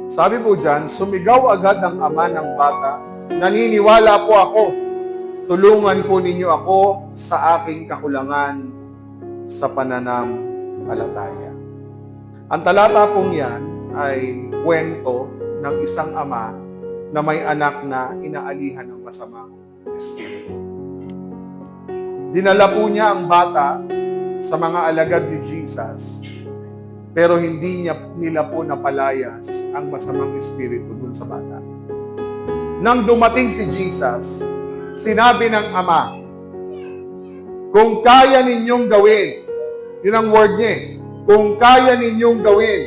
Sabi po dyan, sumigaw agad ang ama ng bata, naniniwala po ako, tulungan po ninyo ako sa aking kakulangan sa pananampalataya. Ang talata pong yan ay kwento ng isang ama na may anak na inaalihan ng masamang espiritu. Dinala po niya ang bata sa mga alagad ni Jesus, pero hindi nila po napalayas ang masamang espiritu dun sa bata. Nang dumating si Jesus, sinabi ng ama, kung kaya ninyong gawin, Yun ang word niya eh. Kung kaya ninyong gawin.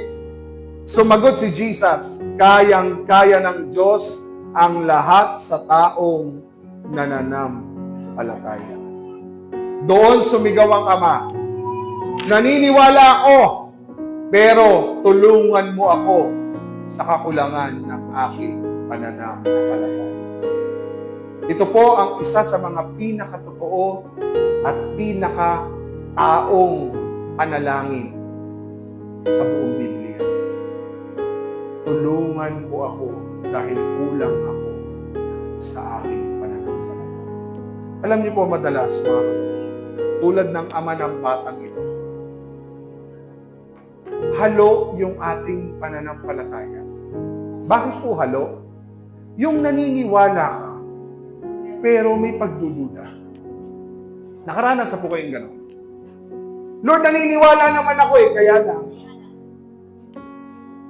Sumagot si Jesus, kayang-kaya ng Diyos ang lahat sa taong nananampalataya. Doon sumigaw ang Ama, naniniwala ako, pero tulungan mo ako sa kakulangan ng aking pananampalataya. Ito po ang isa sa mga pinakatotoo at pinakataong panalangin sa buong Biblia. Tulungan mo ako dahil kulang ako sa aking pananampalataya. Alam niyo po madalas, mga kapatid, tulad ng ama ng batang ito, halo yung ating pananampalataya. Bakit po halo? Yung naniniwala ka, pero may pagdududa. Nakaranas na po kayong gano'n. Lord, naniniwala naman ako eh, kaya lang,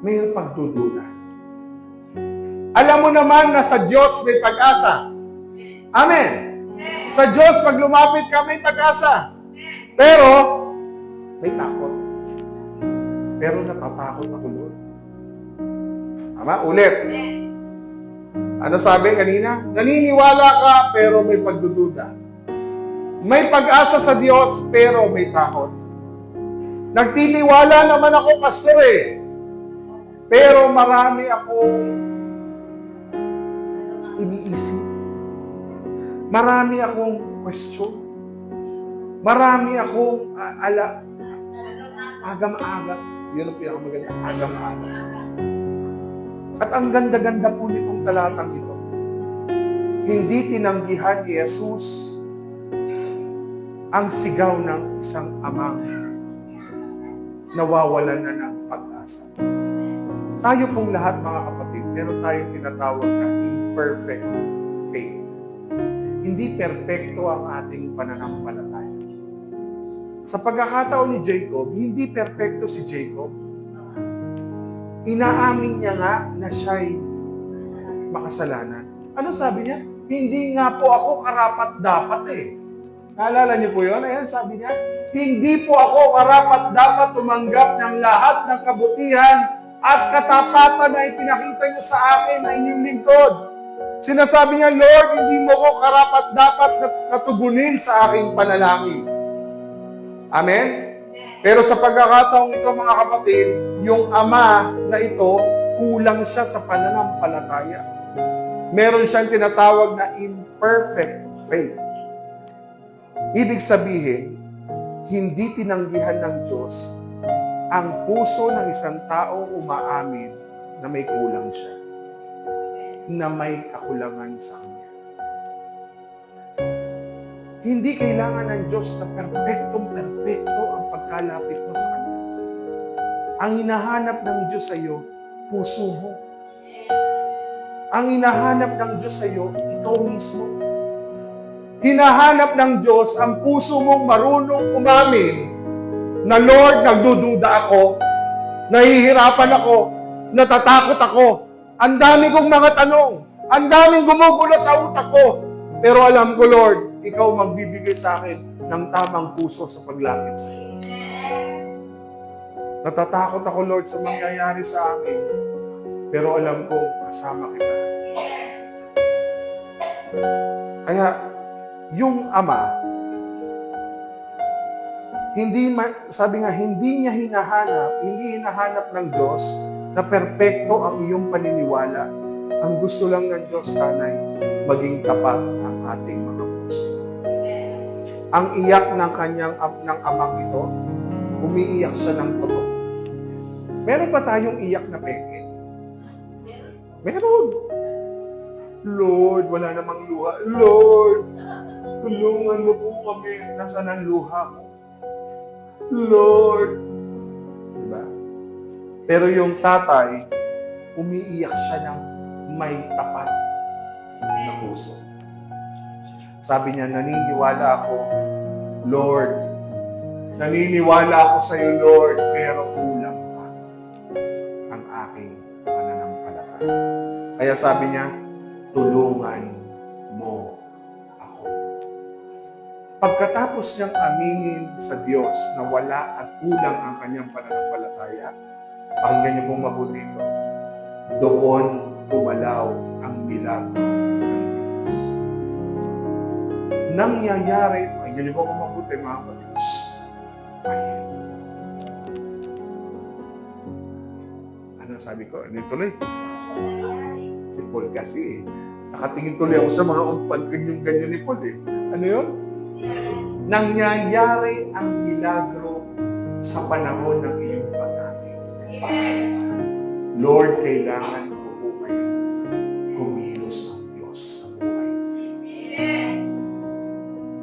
may pagdududa. Alam mo naman na sa Diyos may pag-asa. Amen. Sa Diyos, pag lumapit ka, may pag-asa. Pero, may takot. Pero natatakot ako, Lord. Tama? Ulit. Ano sabi kanina? Naniniwala ka, pero may pagdududa. May pag-asa sa Diyos, pero may takot. Nagtitiwala naman ako, pastor eh. Pero marami akong iniisip. Marami akong question. Marami akong agam-agam. Yun ang pinakamaganda, agam-agam. At ang ganda-ganda po nitong talatang ito. Hindi tinanggihan ni Jesus ang sigaw ng isang amang nawawalan na ng pag-asa. Tayo pong lahat, mga kapatid, meron tayong tinatawag na imperfect faith. Hindi perpekto ang ating pananampalataya. Sa pagkakataon ni Jacob, hindi perpekto si Jacob. Inaamin niya nga na siya'y makasalanan. Ano sabi niya? Hindi nga po ako karapat-dapat eh. Naalala niyo po yun? Ayan, sabi niya, hindi po ako karapat-dapat tumanggap ng lahat ng kabutihan at katapatan na ipinakita niyo sa akin na inyong lingkod. Sinasabi niya, Lord, hindi mo ko karapat-dapat na tugunin sa aking panalangin. Amen? Pero sa pagkakataong ito, mga kapatid, yung ama na ito, kulang siya sa pananampalataya. Meron siyang tinatawag na imperfect faith. Ibig sabihin, hindi tinanggihan ng Diyos ang puso ng isang tao umaamin na may kulang siya, na may kakulangan sa Kanya. Hindi kailangan ng Diyos na perpektong-perpekto ang pagkalapit mo sa Kanya. Ang hinahanap ng Diyos sa iyo, puso mo. Ang hinahanap ng Diyos sa iyo, ikaw mismo. Hinahanap ng Diyos ang puso mong marunong umamin na, Lord, nagdududa ako, nahihirapan ako, natatakot ako, ang dami kong mga tanong, ang daming gumugulo sa utak ko, pero alam ko, Lord, ikaw magbibigay sa akin ng tamang puso sa paglapit sa iyo. Natatakot ako, Lord, sa mangyayari sa amin, pero alam ko, kasama kita. Kaya, yung ama, sabi nga, hindi hinahanap ng Diyos na perpekto ang iyong paniniwala. Ang gusto lang ng Diyos sana'y maging tapat ang ating mga puso. Ang iyak ng amang ito, umiiyak siya ng totoo. Meron ba tayong iyak na peke? Meron. Lord, wala namang luha. Lord, tulungan mo po kami. Nasaan ang luha mo? Lord. Diba? Pero yung tatay, umiiyak siya ng may tapat na puso. Sabi niya, naniniwala ako, Lord. Naniniwala ako sa iyo, Lord, pero kulang pa ang aking pananampalataya. Kaya sabi niya, tulungan mo ako. Pagkatapos niyang aminin sa Diyos na wala at kulang ang kanyang pananampalataya, pakinggan niyo pong mabuti ito, doon gumalaw ang milagro ng Diyos. Nangyayari, pakinggan niyo pong mabuti mga kapatid. Ano sabi ko? Ano tuloy? Si Paul kasi nakatingin tuloy ako sa mga ganyan ni Paul eh. Ano yun? Nangyayari ang milagro sa panahon ng iyong pag-amin. Lord, kailangan ko po kayo kumilos ang Diyos sa buhay.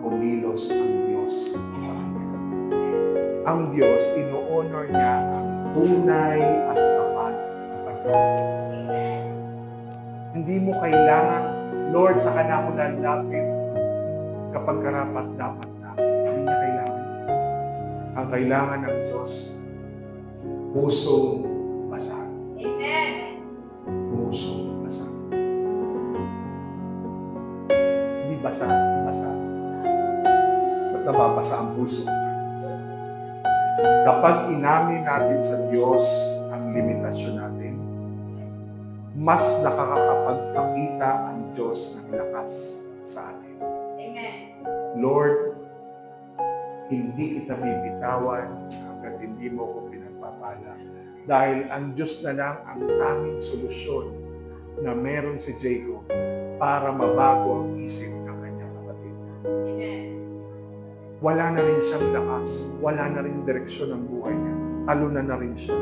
Kumilos ang Diyos sa akin. Ang Diyos, ino-honor niya ang tunay at tapat na pag-amin. Hindi mo kailangan, Lord, sa kana ko lalapit kapag karapat dapat na. Hindi niya kailangan. Ang kailangan ng Diyos, pusong basa. Amen. Pusong basa. Hindi basa. Ba't nababasa ang puso? Kapag inamin natin sa Diyos ang limitasyon natin, mas nakakapagpakita ang Diyos ng lakas sa atin. Amen. Lord, hindi kita bibitawan hanggat hindi mo ko pinagpapala. Dahil ang Diyos na lang ang tanging solusyon na meron si Jacob para mabago ang isip ng kanyang kapatid. Amen. Wala na rin siyang lakas, wala na rin direksyon ng buhay niya. Talunan na rin siya.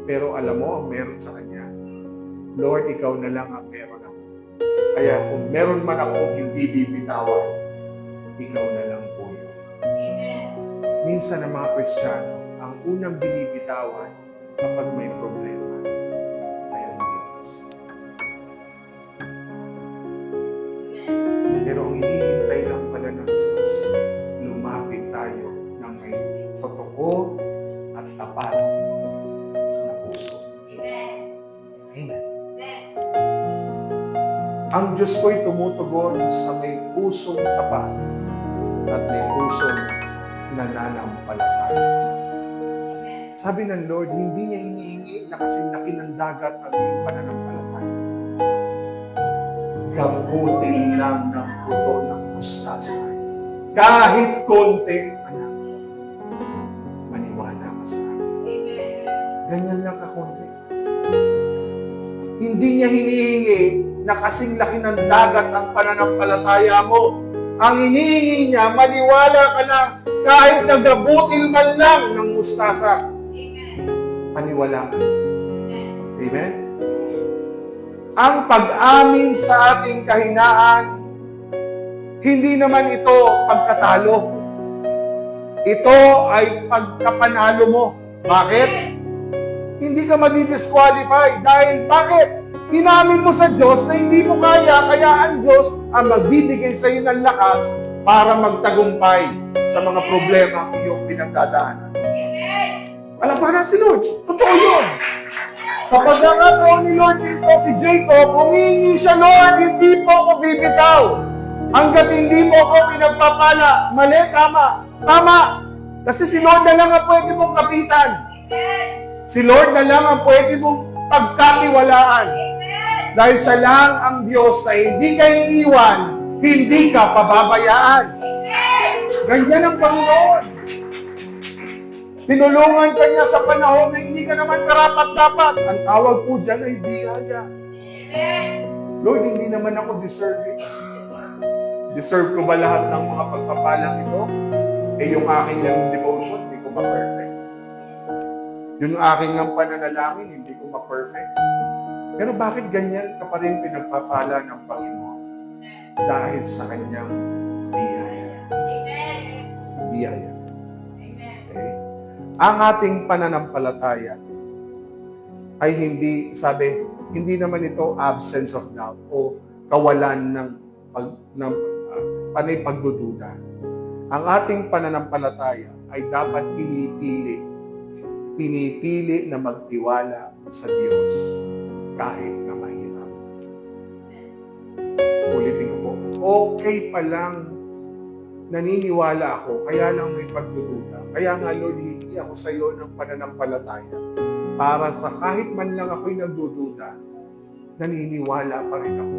Pero alam mo, ang meron sa kanya, Lord, ikaw na lang ang meron ako. Kaya kung meron man ako hindi bibitawan, ikaw na lang po yun. Amen. Minsan ang mga Kristiyano, ang unang binibitawan kapag may problema ay ang Diyos. Pero ang hinihintay lang pala ng Diyos, lumapit tayo ng may totoo at tapat na puso. Amen. Amen. Amen. Ang Diyos ko'y tumutugon sa may pusong tapat at may pusong nananampalataya sa Kanya. Amen. Sabi ng Lord, hindi niya hinihingi na kasing laki ng dagat ang iyong pananampalataya. Gamutin lang ng buto ng mustasa. Kahit konti, anak, maniwala ka sa akin. Amen. Ganyan lang kakonti. Hindi niya hinihingi na kasing laki ng dagat ang pananampalataya mo. Ang hinihingi niya, maniwala ka lang kahit nagabutil man lang ng mustasa. Amen. Paniwalaan. Amen. Amen? Ang pag-amin sa ating kahinaan, hindi naman ito pagkatalo. Ito ay pagkapanalo mo. Bakit? Hindi ka madidisqualify. Dahil bakit? Inamin mo sa Diyos na hindi mo kaya, kaya ang Diyos ang magbibigay sa iyo ng lakas para magtagumpay sa mga problema ang iyong pinagdadaanan. Amen. Palapanan si Lord. Totoo yun. Sa pagkakataon ni Lord dito, si Jacob, humingi siya, Lord, hindi po ako bibitaw. Hanggat hindi mo ako pinagpapala. Mali, tama. Tama. Kasi si Lord na lang ang pwede mong kapitan. Amen. Si Lord na lang ang pwede mong pagkatiwalaan. Amen. Dahil siya lang ang Diyos na hindi ka iiwan, hindi ka pababayaan. Amen. Ganyan ang Panginoon. Tinulungan ka niya sa panahon na hindi ka naman karapat-dapat. Ang tawag po dyan ay biyaya. Amen. Lord, hindi naman ako deserving. Deserve ko ba lahat ng mga pagpapalang ito? Eh yung aking yung devotion, hindi ko ma-perfect. Yung aking ng pananalangin, hindi ko ma-perfect. Pero bakit ganyan ka pa rin pinagpapala ng Panginoon? Dahil sa kanyang biyaya. Amen. Biyaya. Amen. Okay? Ang ating pananampalataya ay hindi, sabi, hindi naman ito absence of doubt o kawalan ng panay pagdududa. Ang ating pananampalataya ay dapat pinipili na magtiwala sa Diyos kahit na mahirap. Ulitin ko po, okay pa lang naniniwala ako, kaya lang may pagdududa. Kaya nga, Lord, hihingi ako sa iyo ng pananampalataya para sa kahit man lang ako'y nagdududa, naniniwala pa rin ako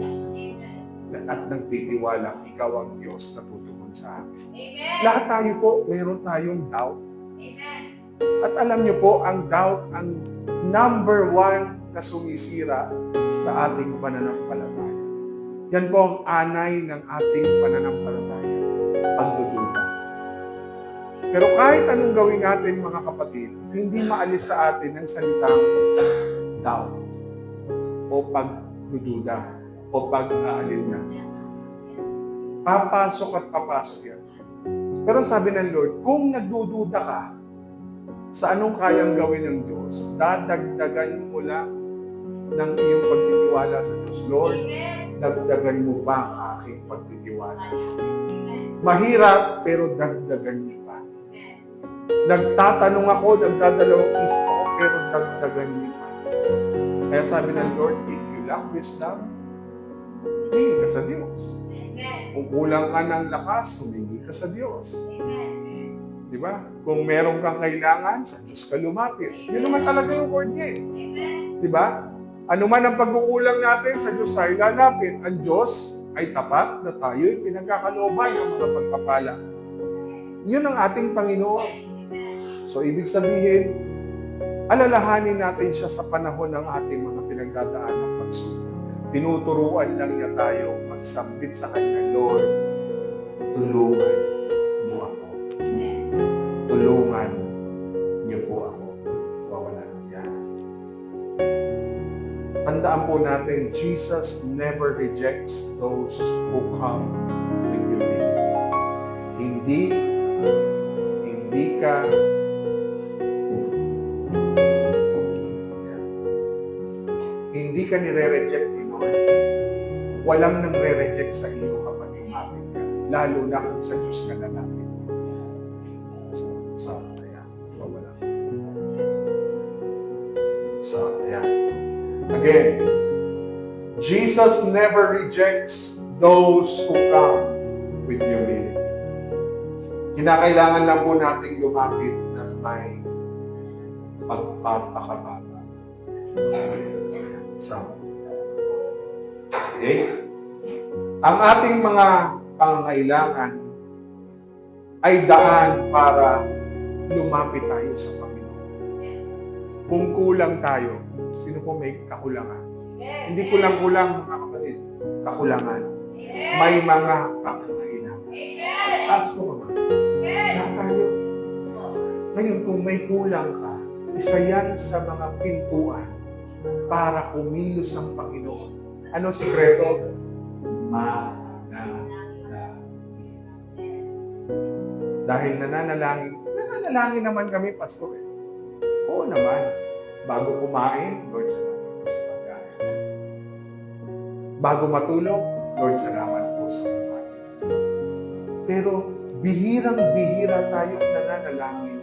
at nagtitiwala ikaw ang Diyos na tutugon sa akin. Amen. Lahat tayo po, meron tayong doubt. Amen. At alam niyo po, ang doubt, ang number one na sumisira sa ating pananampalataya. Yan po ang anay ng ating pananampalataya, pagdududa. Pero kahit anong gawin natin, mga kapatid, hindi maalis sa atin ang salitang doubt o pagdududa o pag-aalin na. Papasok at papasok yan. Pero sabi ng Lord, kung nagdududa ka sa anong kayang gawin ng Diyos, dadagdagan mo lang ng iyong pagtitiwala sa Diyos. Lord, dagdagan mo pa ang aking pagtitiwala sa Diyos. Mahirap, pero dagdagan niyo pa. Nagtatanong ako, nagdadalawang isip ako, pero dagdagan niyo pa. Kaya sabi ng Lord, if you lack wisdom, humingi ka sa Diyos. Kung kulang ka ng lakas, humingi ka sa Diyos. Di ba? Kung meron kang kailangan, sa Diyos ka lumapit. Yun naman talaga yung word niya eh. Di ba? Ano man ang pagkukulang natin, sa Diyos tayo lalapit. Ang Diyos ay tapat na tayo'y pinagkakalooban ng mga pagpapala. Yun ang ating Panginoon. So, ibig sabihin, alalahanin natin siya sa panahon ng ating mga pinagdadaan ng pagsubok. Tinuturuan lang niya tayo magsambit sa Kanya, Lord, tulungan mo ako. Tulungan niyo po ako. Wawalan niya. Tandaan po natin, Jesus never rejects those who come with humility. Hindi ka hindi ka nire-reject ni Lord. Walang nang re-reject sa iyo kapag lumapit ka. Lalo na kung sa Diyos ka lalapit. Ayan. Wala. Ayan. Again, Jesus never rejects those who come with humility. Kinakailangan lang po nating lumapit ng may pagpapakababa. Okay? Ang ating mga pangangailangan ay daan para lumapit tayo sa Panginoon. Kung kulang tayo, sino po may kakulangan? Hindi kulang-kulang, mga kapatid. Kakulangan. May mga pangangailangan. Taas mo, Mama. Lahat tayo. Ngayon, kung may kulang ka, isa yan sa mga pintuan para kumilos ang Panginoon. Ano sikreto? Manalangin. Dahil nananalangin naman kami, Pastor. Oo naman. Bago kumain, Lord, salamat po sa pagkain. Bago matulog, Lord, salamat po sa pagkain. Pero bihirang-bihira tayong nananalangin.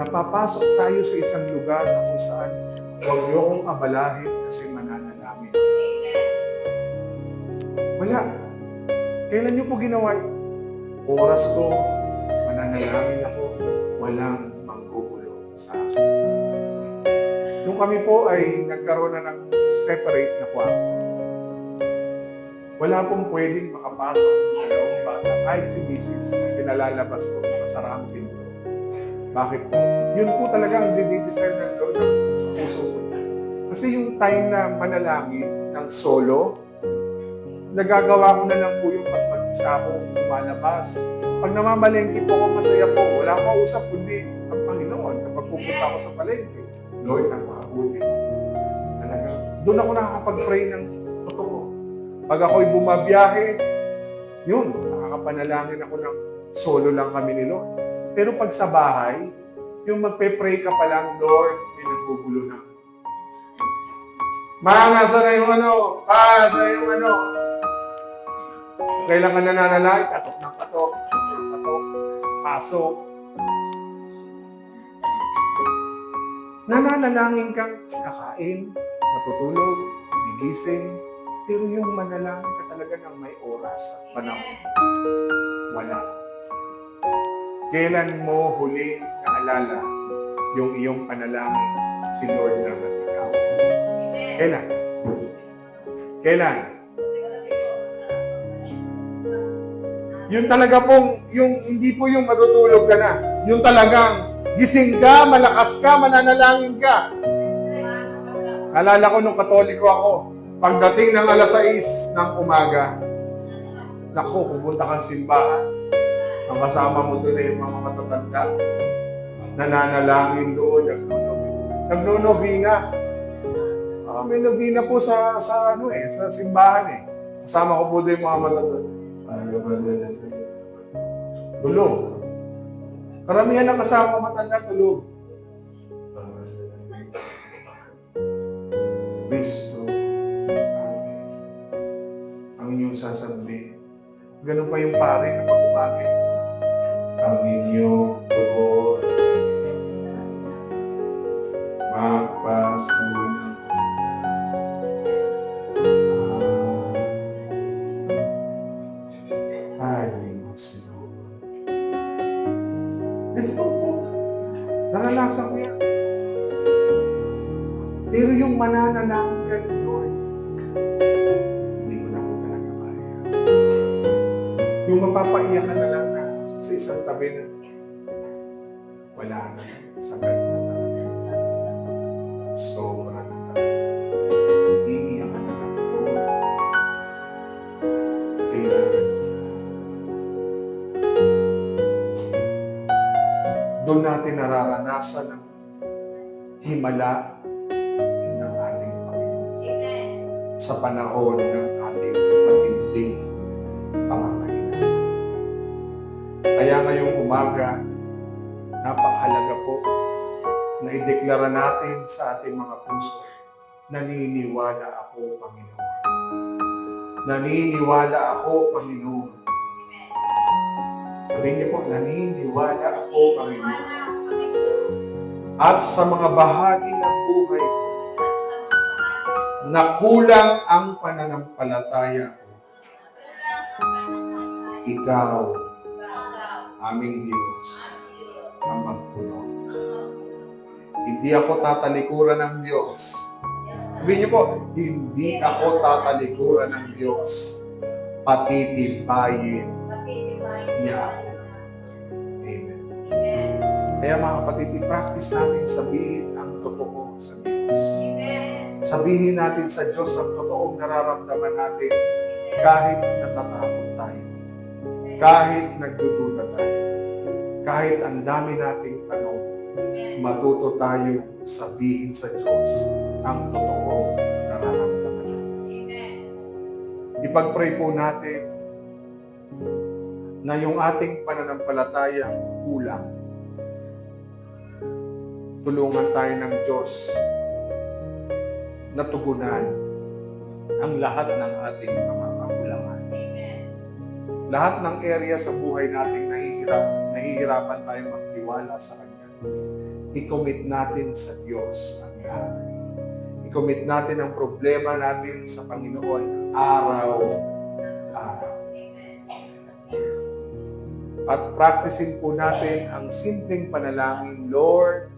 Napapasok tayo sa isang lugar na kung saan huwag niyo akong abalahin kasi mananalangin. Wala. Kailan niyo po ginawa yun? Oras ko, mananalangin ako, walang manggugulo sa akin. Nung kami po ay nagkaroon na ng separate na kwarto, wala pong pwedeng makapasok sa dalawang bata. Kahit si Mrs. pinalalabas ko, nakasara ang pinto. Bakit po? Yun po talaga ang dinidesire ng Lord sa puso ko. Kasi yung time na manalangin ng solo, nagagawa ko na lang po yung pag-mag-isa ako, lumalabas. Pag namamalengke po ako, masaya po. Wala akong usap, kundi ang Panginoon. Kapag pupunta ako sa palengke, Lord, ang makabuti. Talaga. Doon ako nakakapag-pray ng totoo. Pag ako'y bumabiyahe, yun, nakakapanalangin ako ng solo lang kami ni Lord. Pero pag sa bahay, yung magpe-pray ka pa lang, Lord, may nagbubulo na. Nasa na yung ano? Nasa na yung ano? Kailangan na nanalangin, katok ng katok, pasok. Nananalangin kang kakain, natutulog, gigising, pero yung manalangin ka talaga ng may oras at panahon, wala. Kailan mo huling naalala yung iyong panalangin, si Lord lang at ikaw? Kailan? Kailan? Yung talaga pong, yung hindi po yung matutulog ka na. Yung talagang gising ka, malakas ka, mananalangin ka. Alala ko nung Katoliko ako, pagdating ng alas 6 ng umaga, naku, pupunta kang simbahan. Ang kasama mo doon ay yung mga matatanda. Nananalangin doon, nagnonovina. May novina po sa simbahan eh. Kasama ko po doon yung mga matatanda. Tulog. Karamihan ng kasama matanda, tulog. Kristo, ang inyong sasabihin. Ganun pa yung pare kapag umagi. Ang inyong tugon, magpasawin. Ay, Senyor. Ito po. Naranasan ko yan. Pero yung mananalangin ka ng Lord, hindi mo na po talaga kaya. Yung mapapaiyak ka na lang na sa isang tabi na wala na, sagad na talaga. Sobra na talaga. Iiyak ka na lang, Lord. Kailangan kita. Doon natin nararanasan ang himala ng ating Panginoon sa panahon ng ating matinding pangangailangan. Kaya ngayong umaga, napakahalaga po na ideklara natin sa ating mga puso, naniniwala ako, Panginoon. Naniniwala ako, Panginoon. Sabihin niyo po, naniniwala ako, Panginoon. At sa mga bahagi ng buhay ko, na kulang ang pananampalataya ko, ikaw, aming Diyos, ang magpuno. Hindi ako tatalikuran ng Diyos. Sabihin niyo po, hindi ako tatalikuran ng Diyos. Patitibayin niya ako. Amen. Kaya mga kapatid, i-practice natin sabihin ang totoo sa Diyos. Sabihin natin sa Diyos ang totoong nararamdaman natin kahit natatakot tayo. Kahit nagdududa tayo. Kahit ang dami nating tanong, matuto tayo sabihin sa Diyos ang totoong nararamdaman natin. Ipag-pray po natin na yung ating pananampalataya kulang. Tulungan tayo ng Diyos na tugunan ang lahat ng ating mga kakulangan. Lahat ng area sa buhay natin nahihirapan tayo magtiwala sa Kanya. I-commit natin sa Diyos ang lahat. I-commit natin ang problema natin sa Panginoon araw-araw. At practicing po natin ang simpleng panalangin, Lord,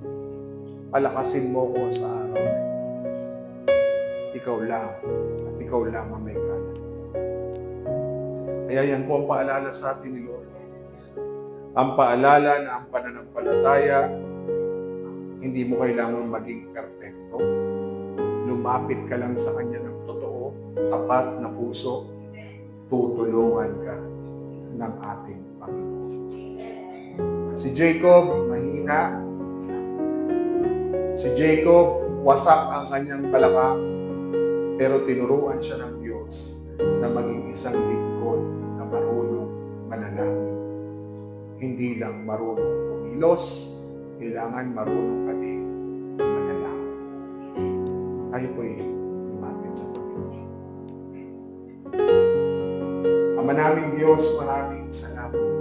palakasin mo ko sa araw na ito. Ikaw lang, at ikaw lang ang may kaya. Kaya yan po ang paalala sa atin ni Lord. Ang paalala na ang pananampalataya, hindi mo kailangan maging perfecto. Lumapit ka lang sa Kanya ng totoo, tapat na puso, tutulungan ka ng ating Panginoon. Si Jacob, mahina. Si Jacob, wasak ang kanyang balakang, pero tinuruan siya ng Diyos na maging isang lingkod na marunong manalangin. Hindi lang marunong kumilos, kailangan marunong ka din manalangin. Tayo po'y lumapit sa Panginoon. Ama naming Diyos, maraming salamat po.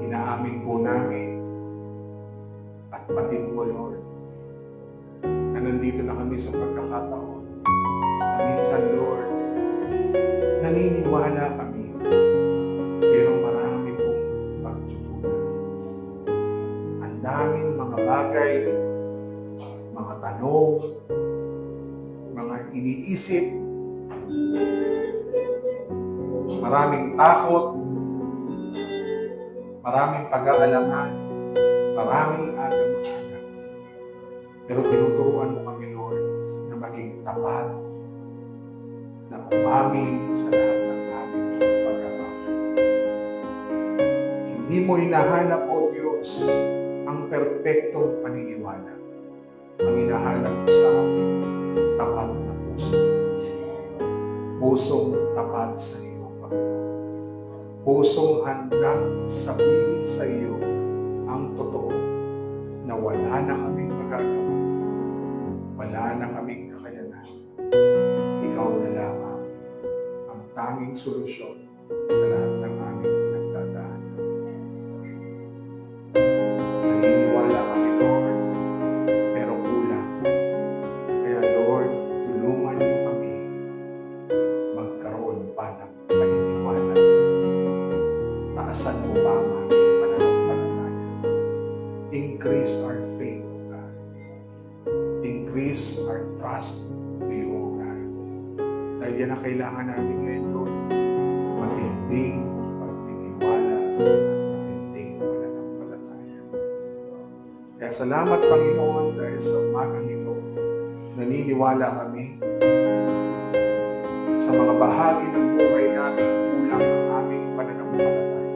Inaamin po namin at batid mo, Lord, na nandito na kami sa pagkakataon na minsan, Lord, naniniwala kami, pero marami pong daming mga bagay, mga tanong, mga iniisip, maraming takot, maraming pag-aalangan, maraming agam-agam. Pero tinuturuan mo kami, Lord, na maging tapat, na umamin sa lahat ng aming pagkakamali. Hindi mo hinahanap, O Diyos, ang perpektong paniniwala. Ang hinahanap mo sa amin, tapat na puso. Pusong tapat sa iyo, Panginoon. Pusong handang sabihin sa iyo ang totoo na wala na kaming magagawa, wala na kaming kakayanan. Ikaw na lamang ang tanging solusyon sa lahat ng aming pinagdadaanan. Naniniwala kami, Lord, pero kulang. Kaya, Lord, tulungan niyo kami magkaroon pa ng paniniwala. Taasan mo ba ang aming pananampalataya? Increase our faith, O God. Increase our trust to you, O God. Dahil yan ang kailangan namin ngayon, Lord. Matinding pagtitiwala at matinding pananampalataya. Kaya salamat, Panginoon, dahil sa umagang ito, naniniwala kami sa mga bahagi ng buhay namin kulang ang aming pananampalataya.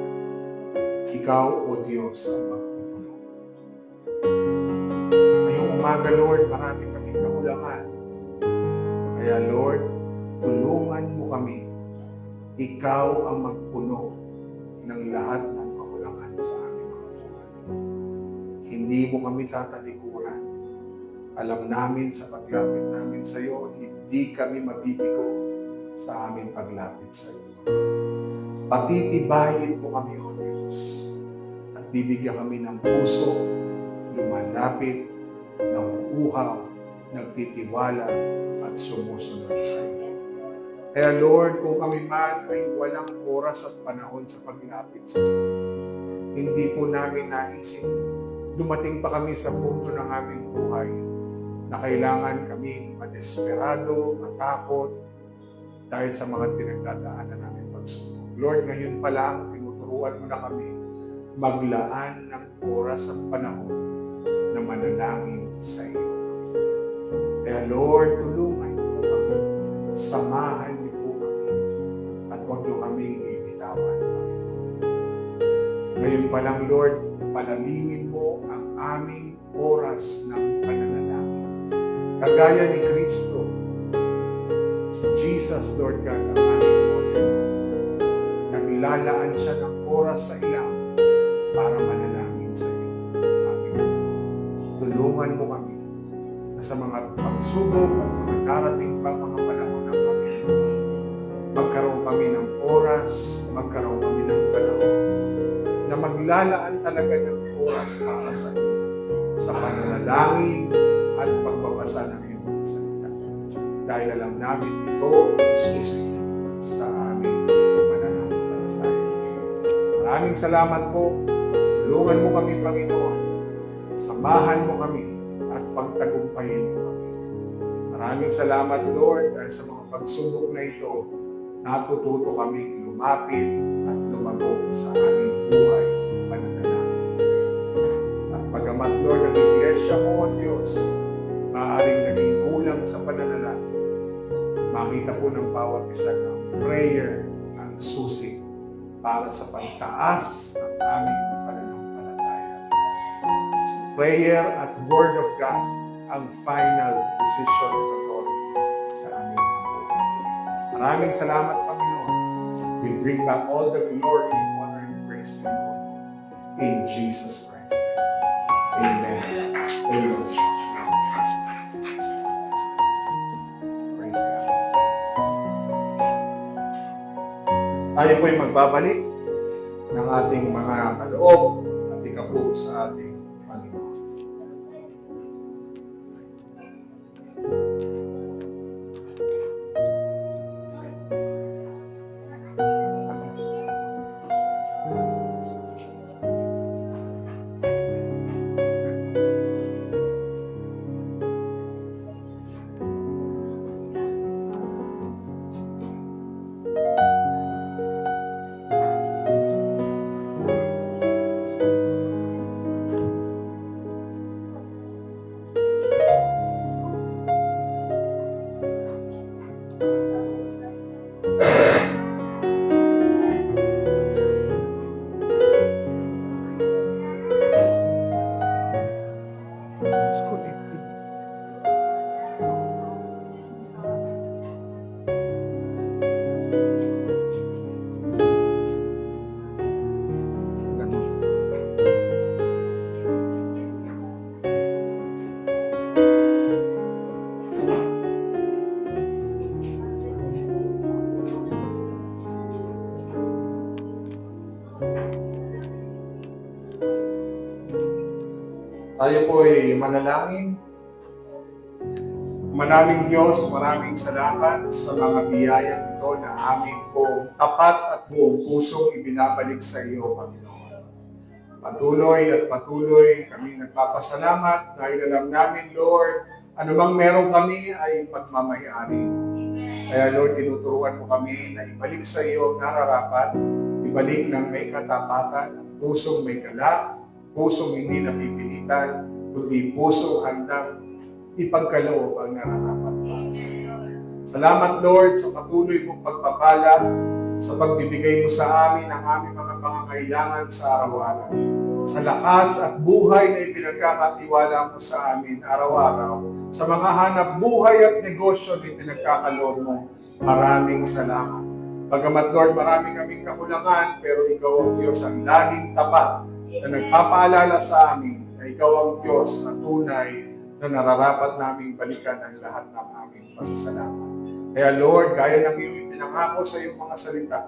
Ikaw, O Diyos, ang magpupuno. Ngayong umaga, Lord, marami kaming kakulangan. Kaya, Lord, tulungan mo kami. Ikaw ang magpuno ng lahat ng kakulangan sa aming mga buhay. Hindi mo kami tatalikuran. Alam namin sa paglapit namin sa iyo, hindi kami mabibigo sa aming paglapit sa iyo. Patitibayin mo kami, O Diyos, at bibigyan kami ng puso, lumalapit, nauuhaw, nagtitiwala, at sumusunod sa iyo. Kaya Lord, kung kami man ay walang oras at panahon sa paglapit sa iyo, hindi po namin naisip, dumating pa kami sa punto ng aming buhay na kailangan kami madesperado, matakot, dahil sa mga pinagdadaanan namin pagsubok. Lord, ngayon pa lang, tinuturuan mo na kami maglaan ng oras at panahon na manalangin sa iyo. Kaya Lord, tulungan niyo po kami, samahan niyo po kami, at huwag niyo kaming bibitawan, Panginoon. Ngayon pa lang, Lord, palalimin mo ang aming oras ng pananalangin. Kagaya ni Kristo, si Jesus, Lord God, ang aming model. Naglalaan siya ng oras sa ilang para manalangin sa iyo. Amen. Tulungan mo kami na sa mga pagsubok at mga darating pa mga panahon ng aming buhay, magkaroon kami ng oras, magkaroon kami ng panahon na maglalaan talaga ng oras para sa iyo sa pananalangin at pagbabasa ng iyong mga salita. Dahil alam namin ito ang susi sa aming pananampalataya. Maraming salamat po. Tulungan mo kami, Panginoon. Samahan mo kami at pagtagumpayin mo kami. Maraming salamat, Lord, dahil sa mga pagsubok na ito, natututo kami lumapit at lumabog sa aming buhay pananalangin. At pagamat, Lord, ang Iglesia mo, O Diyos, maaaring naging kulang sa pananalangin, makita po ng bawat isa ng prayer ang susi para sa pagtaas ng aming pananampalataya. So, prayer at Word of God ang final decision of authority sa aming mga buhay. Maraming salamat, Panginoon. We bring back all the glory, honor, and praise to you, Lord. In Jesus Christ. Amen. Amen. Praise God. Tayo po ay magbabalik ng ating mga kaloob at ikapo sa ating Panginoon. Tayo po ay manalangin. Manaming Diyos, maraming salamat sa mga biyayang ito na aming po tapat at buong pusong ibinabalik sa iyo, Panginoon. Patuloy at patuloy kami nagpapasalamat dahil alam namin, Lord, anumang meron kami ay pagmamayari. Kaya Lord, tinuturuan mo kami na ibalik sa iyo ang nararapat, ibalik ng may katapatan, pusong may galak, pusong hindi napipilitan, kundi pusong handang ipagkaloob ang nararapat para sa iyo. Salamat, Lord, sa patuloy mong pagpapala, sa pagbibigay mo sa amin ang aming mga pangangailangan sa araw-araw. Sa lakas at buhay na ipinagkakatiwala mo sa amin araw-araw, sa mga hanap buhay at negosyo na ipinagkakaloob mo, maraming salamat. Bagamat, Lord, marami kaming kakulangan, pero ikaw ang Diyos ang laging tapat na nagpapaalala sa amin na ikaw ang Diyos na tunay na nararapat naming balikan ang lahat ng aming pasasalamat. Kaya Lord, gaya ng iyong pinangako sa iyong mga salita,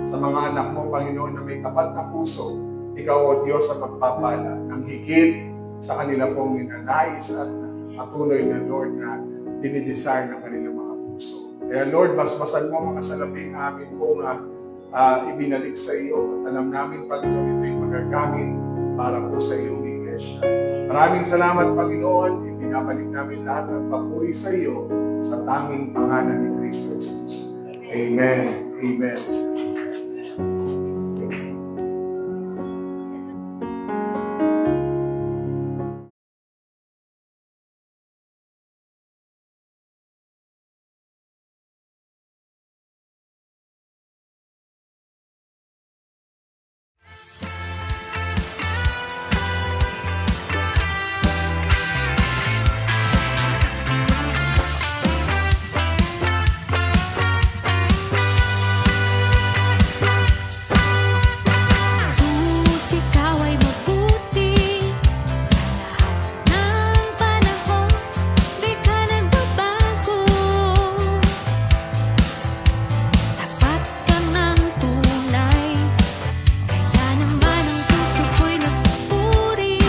sa mga anak mo, Panginoon, na may tapat na puso, ikaw, O Diyos, ang magpapala ng higit sa kanila pong ninanais at patuloy na, Lord, na dinidesire ng kanilang mga puso. Kaya Lord, basbasan mo mga salaping amin po nga ibinalik sa iyo. At alam namin, Panginoon, ito'y magagamit para po sa iyong iglesia. Maraming salamat, Panginoon. Ibinabalik namin lahat ng papuri sa iyo sa tanging pangalan ni Kristo Jesus. Amen. Amen. Jesus, ikaw ay mabuti sa lahat ng panahon, di ka nagbabago. Tapat ka ng tunay, kaya naman ang puso ko'y nagpupuri.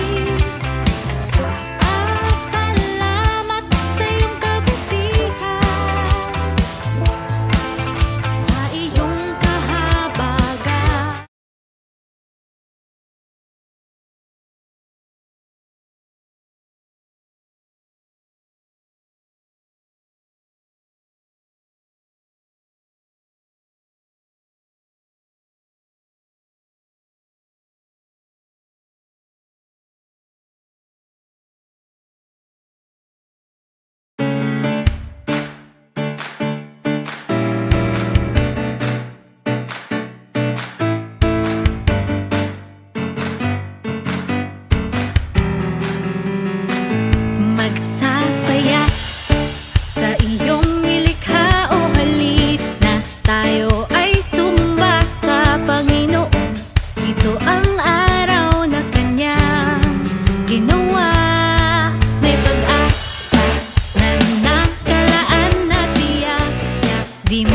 Salamat sa iyong kabutihan, sa iyong kahabagan. Magsasaya sa iyong nilikha, o halina tayo ay sumba sa Panginoon. Ito ang araw na Kanyang ginawa. May pag-asa na nakalaan na tiyak, di